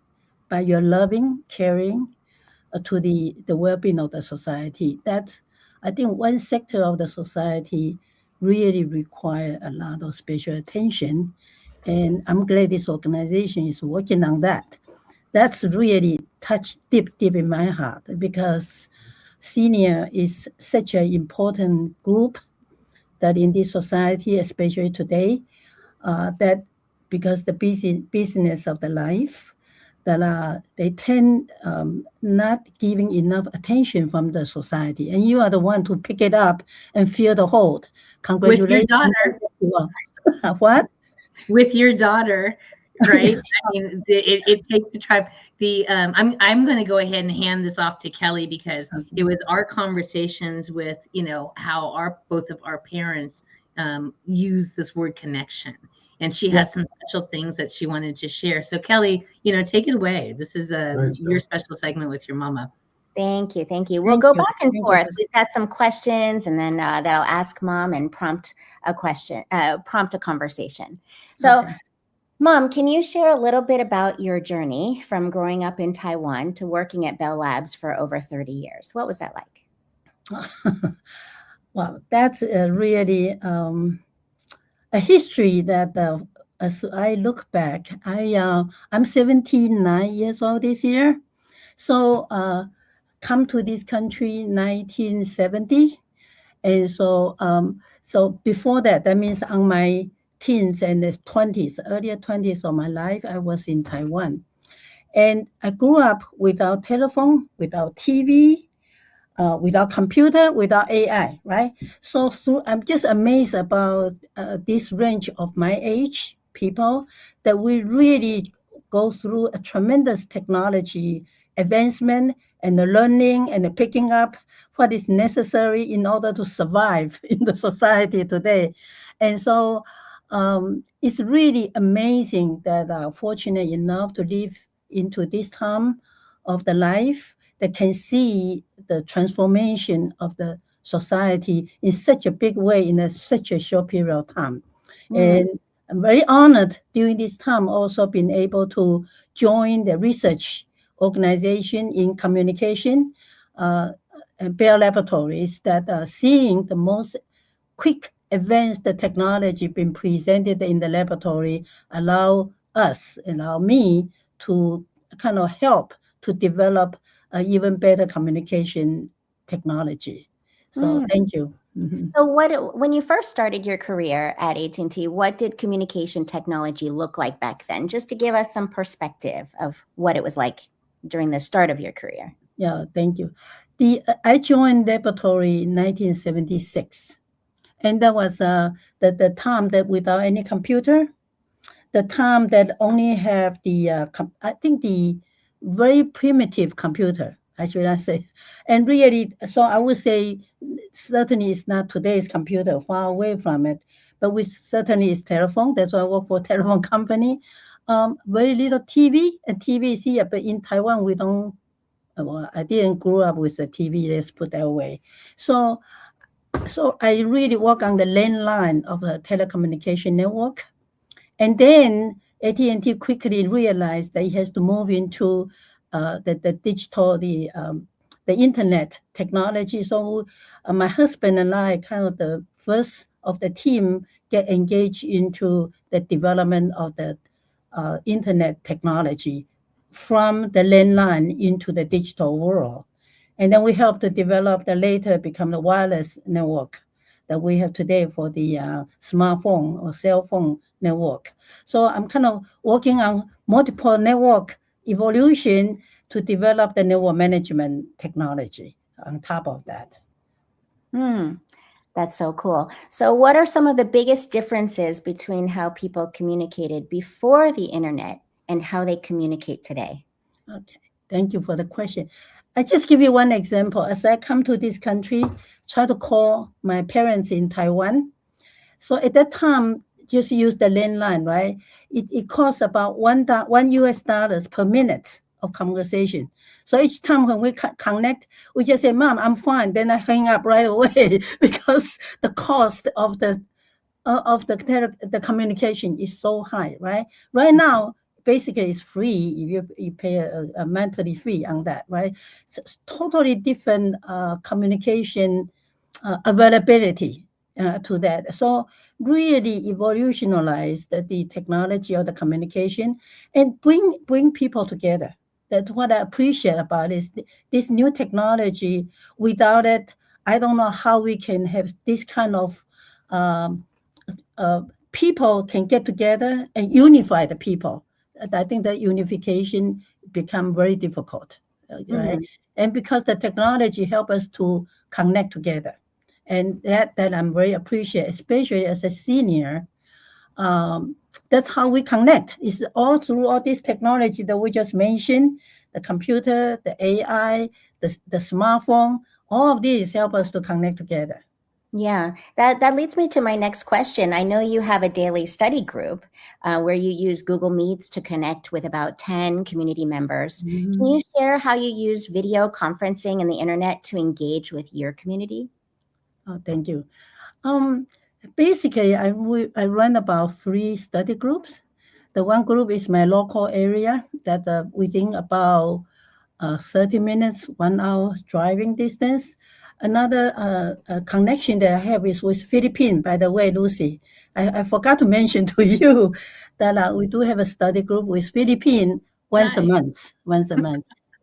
by your loving, caring to the well-being of the society. That I think one sector of the society really require a lot of special attention, and I'm glad this organization is working on that. That's really touched deep in my heart because senior is such an important group that in this society, especially today, that because the business of the life, that they tend not giving enough attention from the society, and you are the one to pick it up and fill the hold. Congratulations!
With your
daughter. What?
With your daughter, right? I mean, it takes the tribe. I'm going to go ahead and hand this off to Kelly because it was our conversations with how both of our parents use this word connection. And she had some special things that she wanted to share. So Kelly, take it away. This is your special segment with your mama.
Thank you. We'll go back and forth. We've got some questions, and then that I'll ask Mom and prompt a conversation. So, okay. Mom, can you share a little bit about your journey from growing up in Taiwan to working at Bell Labs for over 30 years? What was that like?
Well, that's really a history that as I look back, I'm 79 years old this year. So come to this country 1970. And so before that means on my teens and the 20s, earlier 20s of my life, I was in Taiwan. And I grew up without telephone, without TV, without computer, without AI, right? So I'm just amazed about this range of my age people that we really go through a tremendous technology advancement and the learning and the picking up what is necessary in order to survive in the society today. And so it's really amazing that I'm fortunate enough to live into this time of the life that can see the transformation of the society in such a big way in such a short period of time. And I'm very honored during this time also being able to join the research organization in communication and Bell Laboratories that are seeing the most quick advanced technology being presented in the laboratory allow me to kind of help to develop even better communication technology. So thank you. Mm-hmm.
So when you first started your career at AT&T, what did communication technology look like back then? Just to give us some perspective of what it was like during the start of your career.
Yeah, thank you. I joined laboratory in 1976. And that was the time that without any computer, the time that only have the very primitive computer, should I say. And really, so I would say certainly it's not today's computer, far away from it, but certainly it's telephone. That's why I work for a telephone company. Very little TV, and TV is here, but in Taiwan, we don't, I didn't grow up with the TV, let's put that way. So I really work on the landline of the telecommunication network. And then AT&T quickly realized that it has to move into the digital, the internet technology. So my husband and I, kind of the first of the team, get engaged into the development of the internet technology from the landline into the digital world. And then we helped to develop the later become the wireless network that we have today for the smartphone or cell phone network. So I'm kind of working on multiple network evolution to develop the network management technology on top of that.
That's so cool. So what are some of the biggest differences between how people communicated before the internet and how they communicate today?
Okay, thank you for the question. I just give you one example. As I come to this country, try to call my parents in Taiwan. So at that time, just use the landline, right? It costs about $1 US per minute of conversation. So each time when we connect, we just say, "Mom, I'm fine." Then I hang up right away because the cost of the communication is so high, right? Right now, basically, it's free if you pay a monthly fee on that, right? So it's totally different communication availability to that. So really evolutionized the technology of the communication and bring people together. That's what I appreciate about is this new technology. Without it, I don't know how we can have this kind of people can get together and unify the people. I think that unification become very difficult, right? And because the technology help us to connect together, and that I'm very appreciate, especially as a senior. That's how we connect. It's all through all this technology that we just mentioned, the computer, the AI, the smartphone. All of these help us to connect together.
Yeah, that leads me to my next question. I know you have a daily study group where you use Google Meets to connect with about 10 community members.
Mm-hmm.
Can you share how you use video conferencing and the internet to engage with your community?
Oh, thank you. Basically, I run about 3 study groups. The one group is my local area that within about 30 minutes, 1 hour driving distance. Another connection that I have is with Philippines. By the way, Lucy, I forgot to mention to you that we do have a study group with Philippines once a month.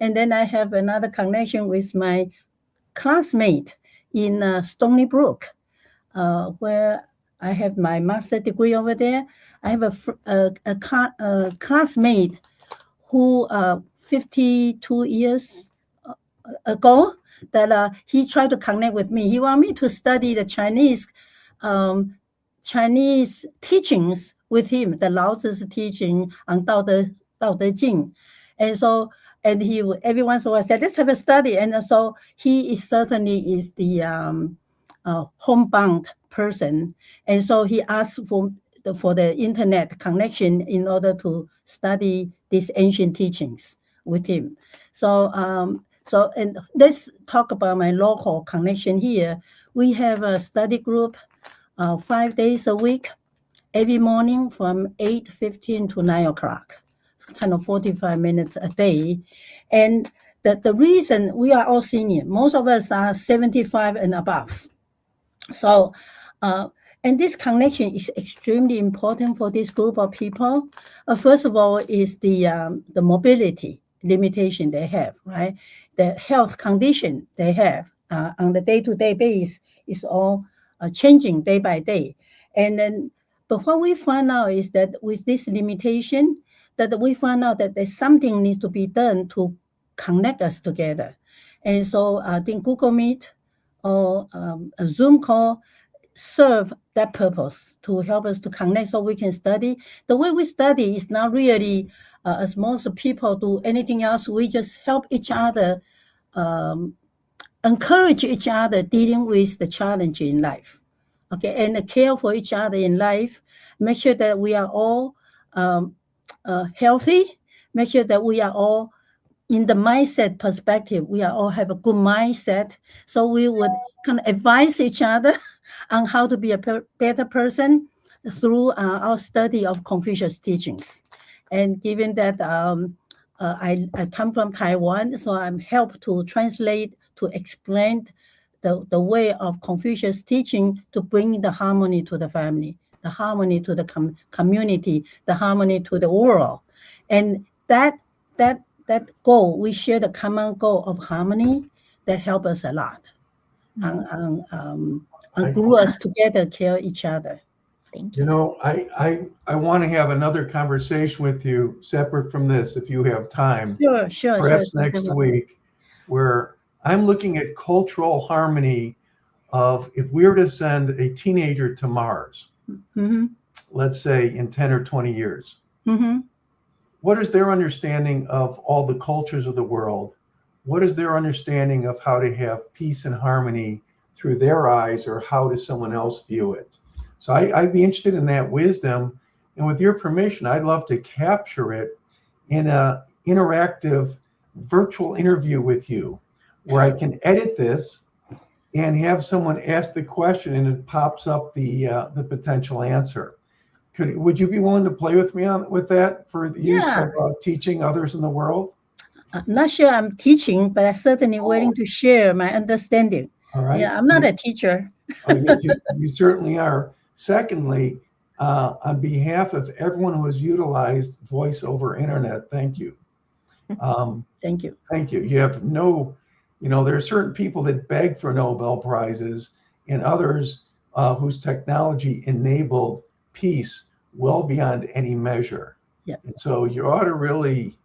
And then I have another connection with my classmate in Stony Brook, where I have my master's degree over there. I have a classmate who 52 years ago that he tried to connect with me. He wanted me to study the Chinese teachings with him, the Lao Tzu's teaching on Dao De Jing. And so, and he every once in a while said, "Let's have a study." And so he certainly is the homebound person. And so he asked for the internet connection in order to study these ancient teachings with him. So and let's talk about my local connection here. We have a study group 5 days a week, every morning from 8:15 to 9 o'clock. It's kind of 45 minutes a day. And the reason we are all senior, most of us are 75 and above. So, and this connection is extremely important for this group of people. First of all, is the mobility limitation they have, right? The health condition they have on the day-to-day basis is all changing day by day. And then, but what we find out is that with this limitation, that we find out that there's something needs to be done to connect us together. And so I think Google Meet or a Zoom call serve that purpose to help us to connect so we can study. The way we study is not really as most people do anything else. We just help each other, encourage each other dealing with the challenge in life. Okay, and care for each other in life. Make sure that we are all healthy. Make sure that we are all in the mindset perspective. We are all have a good mindset. So we would kind of advise each other on how to be a better person through our study of Confucius teachings. And given that I come from Taiwan, so I'm helped to translate, to explain the way of Confucius teaching to bring the harmony to the family, the harmony to the community, the harmony to the world. And that goal, we share the common goal of harmony that help us a lot. And grew us together, care each other.
Thank you.
You know, I want to have another conversation with you separate from this if you have time.
Sure.
Perhaps next week, where I'm looking at cultural harmony of if we were to send a teenager to Mars, let's say in 10 or 20 years, what is their understanding of all the cultures of the world? What is their understanding of how to have peace and harmony through their eyes, or how does someone else view it? So I'd be interested in that wisdom. And with your permission, I'd love to capture it in a interactive virtual interview with you, where I can edit this and have someone ask the question and it pops up the potential answer. Would you be willing to play with me with that for the use of teaching others in the world?
I'm not sure I'm teaching, but I'm certainly willing to share my understanding.
All right.
Yeah, I'm not a teacher.
You certainly are. Secondly, on behalf of everyone who has utilized voice over internet, thank you.
Thank you.
Thank you. You have there are certain people that beg for Nobel Prizes and others whose technology enabled peace well beyond any measure.
Yeah.
And so you ought to really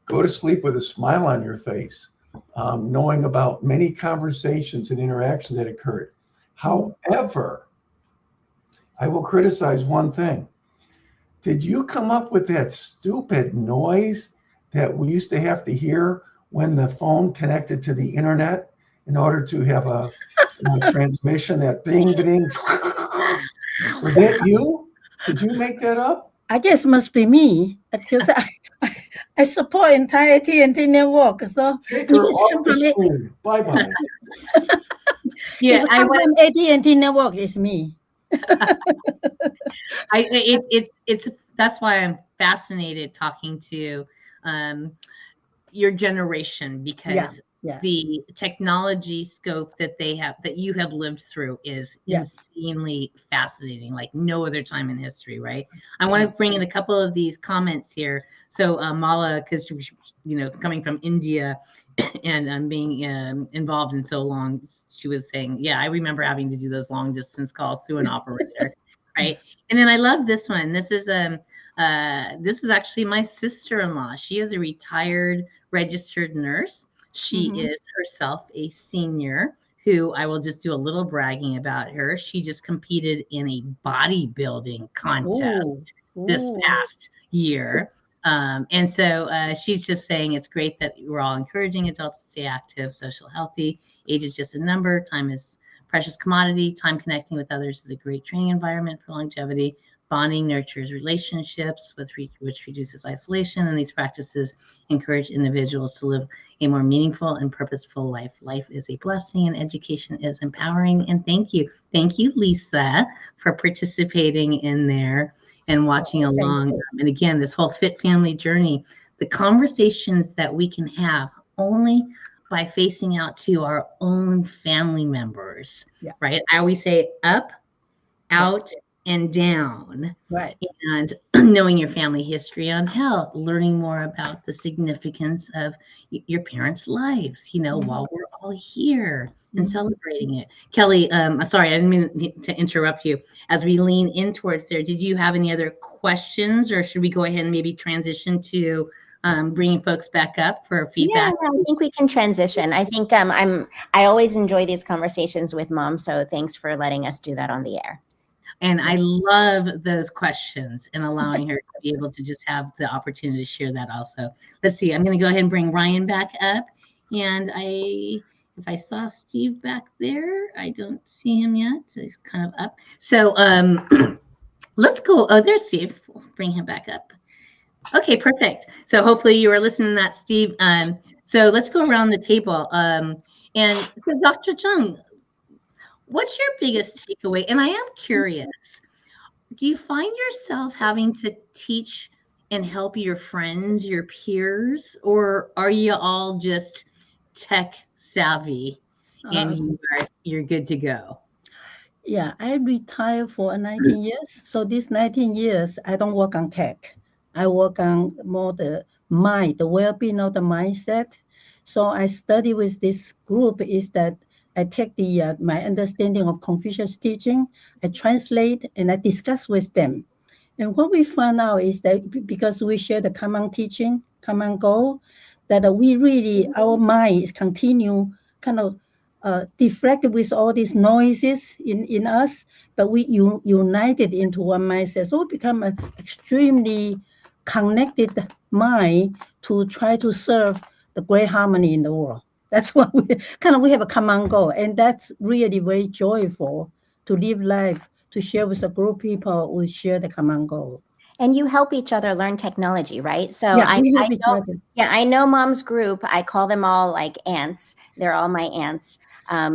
go to sleep with a smile on your face, knowing about many conversations and interactions that occurred. However, I will criticize one thing. Did you come up with that stupid noise that we used to have to hear when the phone connected to the internet in order to have a transmission, that bing, bing? Was that you? Did you make that up?
I guess it must be me, because I support entire TNT network. So
take her off the screen. Bye-bye.
Yeah,
I want AT&T network is me.
That's why I'm fascinated talking to your generation, because the technology scope that you have lived through is insanely fascinating, like no other time in history, right? I want to bring in a couple of these comments here. So Mala, because coming from India and being involved in so long, she was saying, I remember having to do those long distance calls through an operator, right? And then I love this one. This is actually my sister-in-law. She is a retired registered nurse. She is herself a senior who, I will just do a little bragging about her. She just competed in a bodybuilding contest this past year. And so she's just saying it's great that we're all encouraging adults to stay active, social, healthy. Age is just a number. Time is precious commodity. Time connecting with others is a great training environment for longevity. Bonding nurtures relationships, which reduces isolation, and these practices encourage individuals to live a more meaningful and purposeful life. Life is a blessing, and education is empowering. And thank you, Lisa, for participating in there and watching along. And again, this whole fit family journey, the conversations that we can have only by facing out to our own family members, right? I always say up, out, and down,
right?
And knowing your family history on health, learning more about the significance of your parents' lives, while we're all here and celebrating it. Kelly, sorry, I didn't mean to interrupt you. As we lean in towards there, did you have any other questions, or should we go ahead and maybe transition to bringing folks back up for feedback?
Yeah, I think we can transition. I think I always enjoy these conversations with Mom, so thanks for letting us do that on the air.
And I love those questions and allowing her to be able to just have the opportunity to share that also. Let's see, I'm going to go ahead and bring Ryan back up. And if I saw Steve back there, I don't see him yet. So he's kind of up. So let's go. Oh, there's Steve. We'll bring him back up. Okay, perfect. So hopefully you were listening to that, Steve. So let's go around the table. And so Dr. Chung, what's your biggest takeaway? And I am curious, do you find yourself having to teach and help your friends, your peers, or are you all just tech savvy and you're good to go?
Yeah, I retired for 19 years. So these 19 years, I don't work on tech. I work on more the mind, the well-being of the mindset. So I study with this group is that I take my understanding of Confucius teaching, I translate, and I discuss with them. And what we found out is that because we share the common teaching, common goal, that we really, our mind is continue kind of deflected with all these noises in us, but we united into one mindset. So we become an extremely connected mind to try to serve the great harmony in the world. That's what we have a common goal. And that's really very joyful to live life to share with a group of people who share the common goal.
And you help each other learn technology, right? So
Yeah, we help each
know,
other.
Yeah, I know Mom's group. I call them all like aunts. They're all my aunts,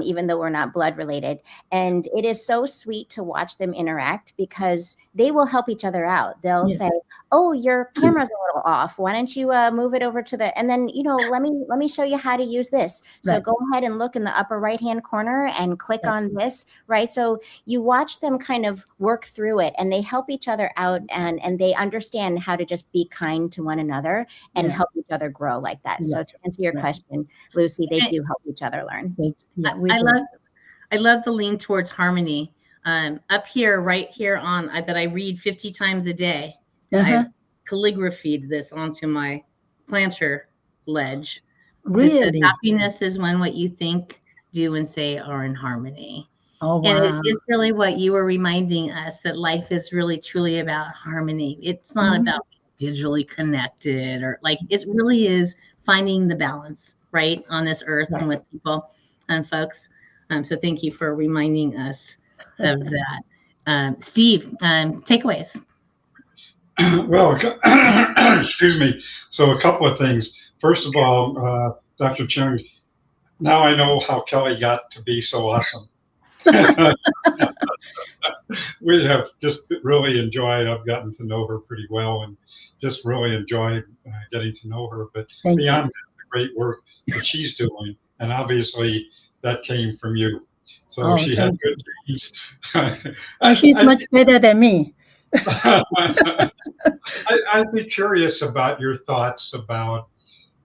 even though we're not blood related. And it is so sweet to watch them interact because they will help each other out. They'll say, "Oh, your camera's a little off. Why don't you move it over to the?" And then let me show you how to use this. So go ahead and look in the upper right hand corner and click on this. Right. So you watch them kind of work through it, and they help each other out, and they understand how to just be kind to one another and help each other grow like that. So to answer your question, Lucy, they do help each other learn.
I love the lean towards harmony. Up here, right here on that I read 50 times a day. I've calligraphied this onto my planter ledge.
Really?
It says, happiness is when what you think, do, and say are in harmony.
Oh, wow.
And it is really what you were reminding us, that life is really truly about harmony. It's not about digitally connected, or like, it really is finding the balance right on this earth and with people and folks. So thank you for reminding us of that. Steve, takeaways.
Well, excuse me. So a couple of things. First of all, Dr. Chung, now I know how Kelly got to be so awesome. We have just really enjoyed, I've gotten to know her pretty well and just really enjoyed getting to know her. But beyond that, the great work that she's doing, and obviously that came from you. So she had good genes.
She's much better than me.
I'd be curious about your thoughts about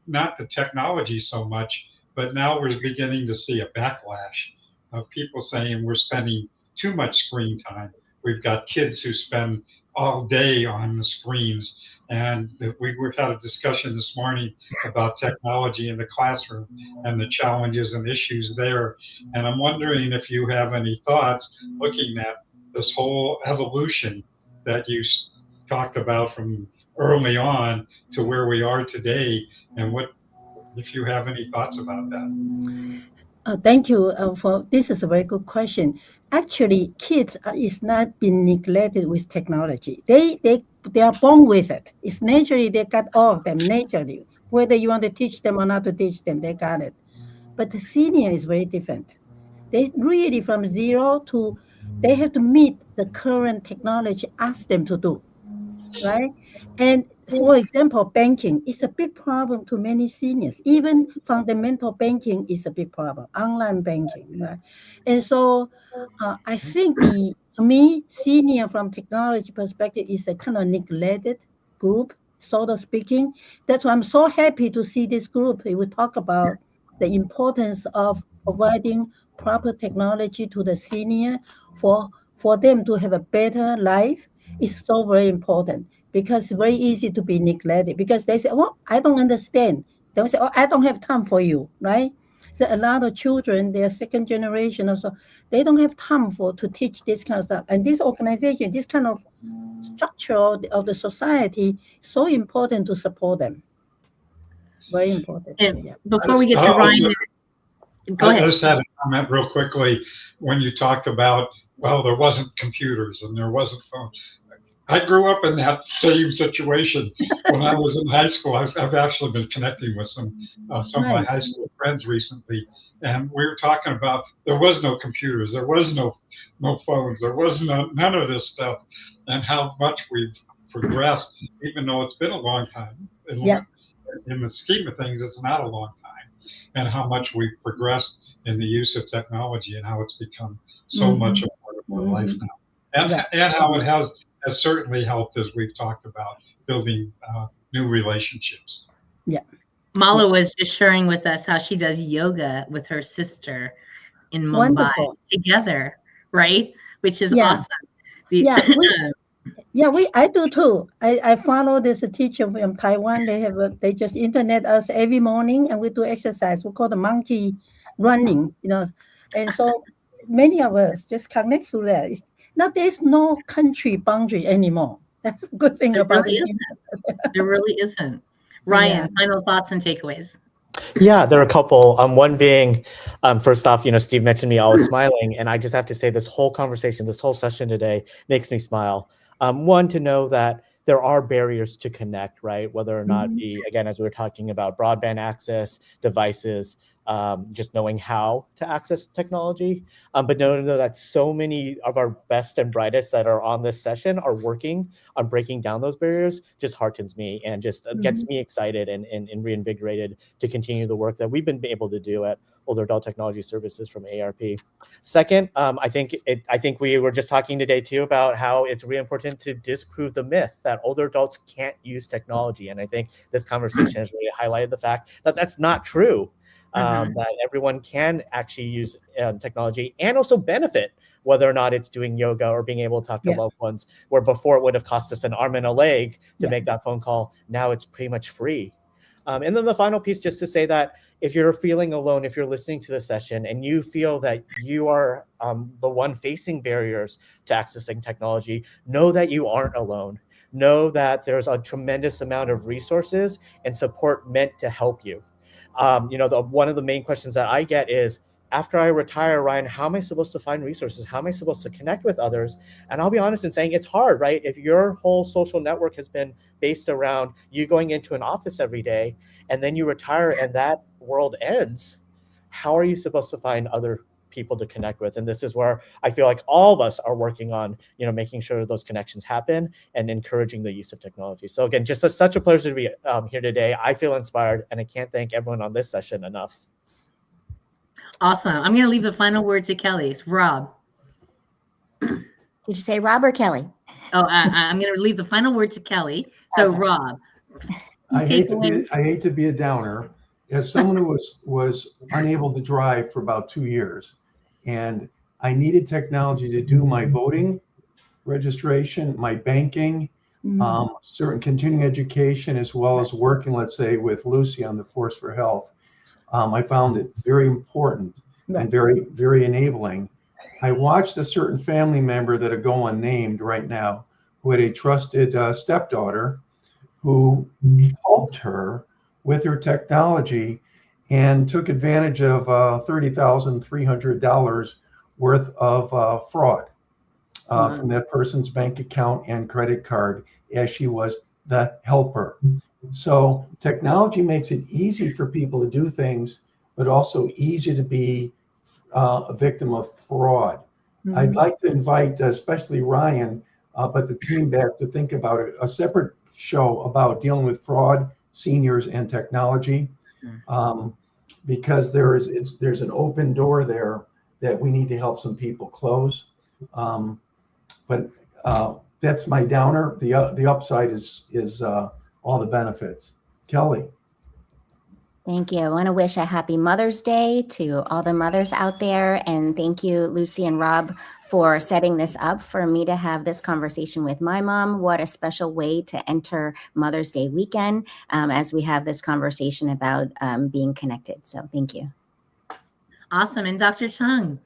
not the technology so much, but now we're beginning to see a backlash of people saying we're spending too much screen time. We've got kids who spend all day on the screens. And we had a discussion this morning about technology in the classroom and the challenges and issues there. And I'm wondering if you have any thoughts looking at this whole evolution that you talked about from early on to where we are today, and what, if you have any thoughts about that.
Thank you for this is a very good question. Actually, kids is not being neglected with technology. They are born with it. It's naturally, they got all of them naturally. Whether you want to teach them or not to teach them, they got it. But the senior is very different. They really from zero to, they have to meet the current technology, ask them to do, right? And for example, banking is a big problem to many seniors. Even fundamental banking is a big problem, online banking, right? And so I think to me, senior from technology perspective is a kind of neglected group, sort of speaking. That's why I'm so happy to see this group. It will talk about the importance of providing proper technology to the senior for them to have a better life. Is so very important, because it's very easy to be neglected, because they say, well, I don't understand. They will say, oh, I don't have time for you, right? So a lot of children, they're second generation or so, they don't have time to teach this kind of stuff. And this organization, this kind of structure of the society, so important to support them. Very important.
And before we get to Ryan, go ahead.
I just had a comment real quickly when you talked about, well, there wasn't computers and there wasn't phones. I grew up in that same situation when I was in high school. I've actually been connecting with some of my high school friends recently, and we were talking about there was no computers, there was no phones, there was none of this stuff, and how much we've progressed, even though it's been a long time. In the scheme of things, it's not a long time, and how much we've progressed in the use of technology and how it's become so much a part of our life now, and how it has certainly helped, as we've talked about, building new relationships.
Yeah.
Mala was just sharing with us how she does yoga with her sister in Mumbai.
Wonderful.
Together, right? Which is awesome.
I do too. I follow this teacher from Taiwan. They just internet us every morning, and we do exercise. We call the monkey running, and so many of us just connect to that. Now there's no country boundary anymore. That's a good thing about it.
There really isn't. Ryan, final thoughts and takeaways.
Yeah, there are a couple. One being, first off, Steve mentioned me always smiling, and I just have to say this whole conversation, this whole session today makes me smile. One, to know that there are barriers to connect, right? Whether or not be, again, as we were talking about broadband access, devices, just knowing how to access technology. But know that so many of our best and brightest that are on this session are working on breaking down those barriers just heartens me and just gets me excited and reinvigorated to continue the work that we've been able to do at Older Adult Technology Services from ARP. Second, I think we were just talking today too about how it's really important to disprove the myth that older adults can't use technology. And I think this conversation has really highlighted the fact that that's not true. That everyone can actually use technology and also benefit, whether or not it's doing yoga or being able to talk to loved ones, where before it would have cost us an arm and a leg to make that phone call. Now it's pretty much free. And then the final piece, just to say that if you're feeling alone, if you're listening to the session and you feel that you are the one facing barriers to accessing technology, know that you aren't alone. Know that there's a tremendous amount of resources and support meant to help you. One of the main questions that I get is, after I retire, Ryan, how am I supposed to find resources? How am I supposed to connect with others? And I'll be honest in saying it's hard, right? If your whole social network has been based around you going into an office every day and then you retire and that world ends, how are you supposed to find other people to connect with? And this is where I feel like all of us are working on, making sure those connections happen and encouraging the use of technology. So again, just such a pleasure to be here today. I feel inspired and I can't thank everyone on this session enough.
Awesome. I'm going to leave the final word to Kelly. It's Rob.
Did you say Rob or Kelly?
Oh, I'm going to leave the final word to Kelly. So okay. Rob,
I hate to be a downer. As someone who was unable to drive for about 2 years, and I needed technology to do my voting registration, my banking, certain continuing education, as well as working, let's say, with Lucy on the Force for Health. I found it very important and very, very enabling. I watched a certain family member that'll go unnamed right now, who had a trusted stepdaughter who helped her with her technology and took advantage of $30,300 worth of fraud from that person's bank account and credit card as she was the helper. So technology makes it easy for people to do things, but also easy to be a victim of fraud. I'd like to invite, especially Ryan, but the team back to think about a separate show about dealing with fraud, seniors, and technology, because there's an open door there that we need to help some people close. But that's my downer. The upside is all the benefits. Kelly.
Thank you. I want to wish a happy Mother's Day to all the mothers out there. And thank you, Lucy and Rob, for setting this up for me to have this conversation with my mom. What a special way to enter Mother's Day weekend as we have this conversation about being connected. So thank you.
Awesome. And Dr. Chung,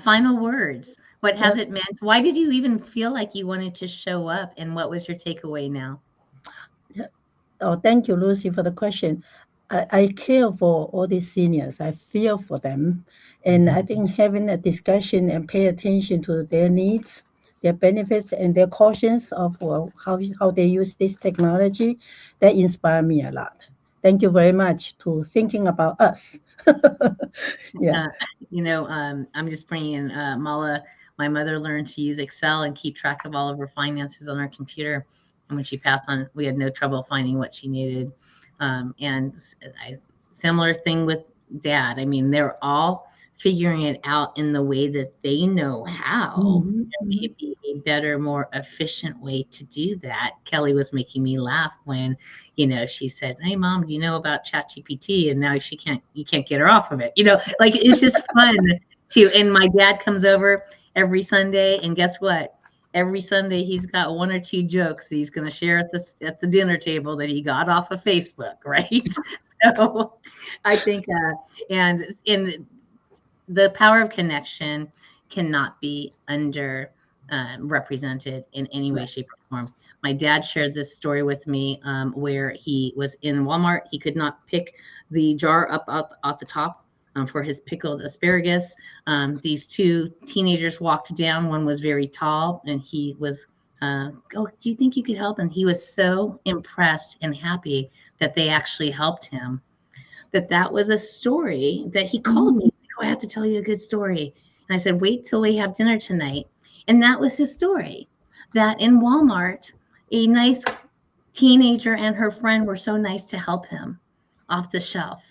final words. What has it meant? Why did you even feel like you wanted to show up? And what was your takeaway now?
Oh, thank you, Lucy, for the question. I care for all these seniors. I feel for them. And I think having a discussion and pay attention to their needs, their benefits, and their cautions of how they use this technology, that inspire me a lot. Thank you very much to thinking about us.
I'm just bringing in Mala. My mother learned to use Excel and keep track of all of her finances on her computer. And when she passed on, we had no trouble finding what she needed. And similar thing with Dad. I mean, they're all figuring it out in the way that they know how. Maybe a better, more efficient way to do that. Kelly was making me laugh when, she said, "Hey, Mom, do you know about ChatGPT?" And now you can't get her off of it. Like it's just fun too. And my dad comes over every Sunday, and guess what? Every Sunday, he's got 1 or 2 jokes that he's going to share at the dinner table that he got off of Facebook, right? So I think, and in the power of connection cannot be represented in any way, shape, or form. My dad shared this story with me where he was in Walmart. He could not pick the jar up at the top for his pickled asparagus. These two teenagers walked down. One was very tall, and he was, oh, do you think you could help? And he was so impressed and happy that they actually helped him. That was a story that he called me. Oh, I have to tell you a good story. And I said, wait till we have dinner tonight. And that was his story, that in Walmart, a nice teenager and her friend were so nice to help him off the shelf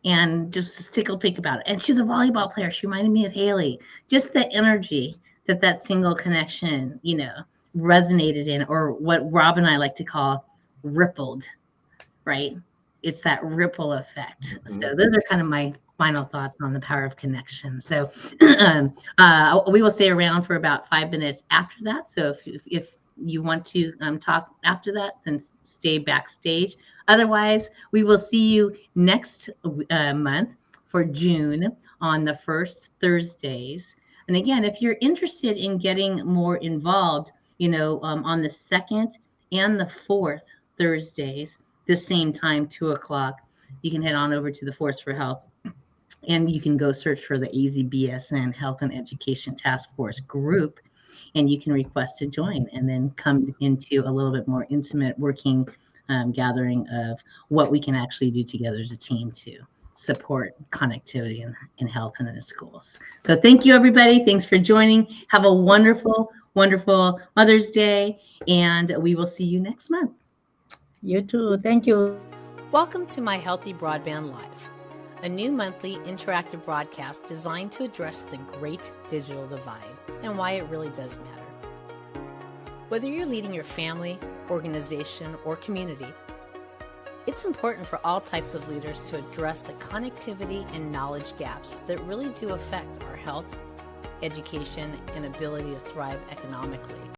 and just tickled pink about it. And she's a volleyball player. She reminded me of Haley. Just the energy that single connection, resonated in, or what Rob and I like to call rippled, right? It's that ripple effect. So those are kind of my final thoughts on the power of connection. So we will stay around for about 5 minutes after that. So if you want to talk after that, then stay backstage. Otherwise, we will see you next month for June on the first Thursdays. And again, if you're interested in getting more involved, on the second and the fourth Thursdays, the same time, 2:00, you can head on over to the Force for Health, and you can go search for the AZBSN Health and Education Task Force group, and you can request to join and then come into a little bit more intimate working gathering of what we can actually do together as a team to support connectivity in health and in the schools. So thank you, everybody. Thanks for joining. Have a wonderful, wonderful Mother's Day, and we will see you next month.
You too. Thank you.
Welcome to My Healthy Broadband Live, a new monthly interactive broadcast designed to address the great digital divide and why it really does matter. Whether you're leading your family, organization, or community, it's important for all types of leaders to address the connectivity and knowledge gaps that really do affect our health, education, and ability to thrive economically.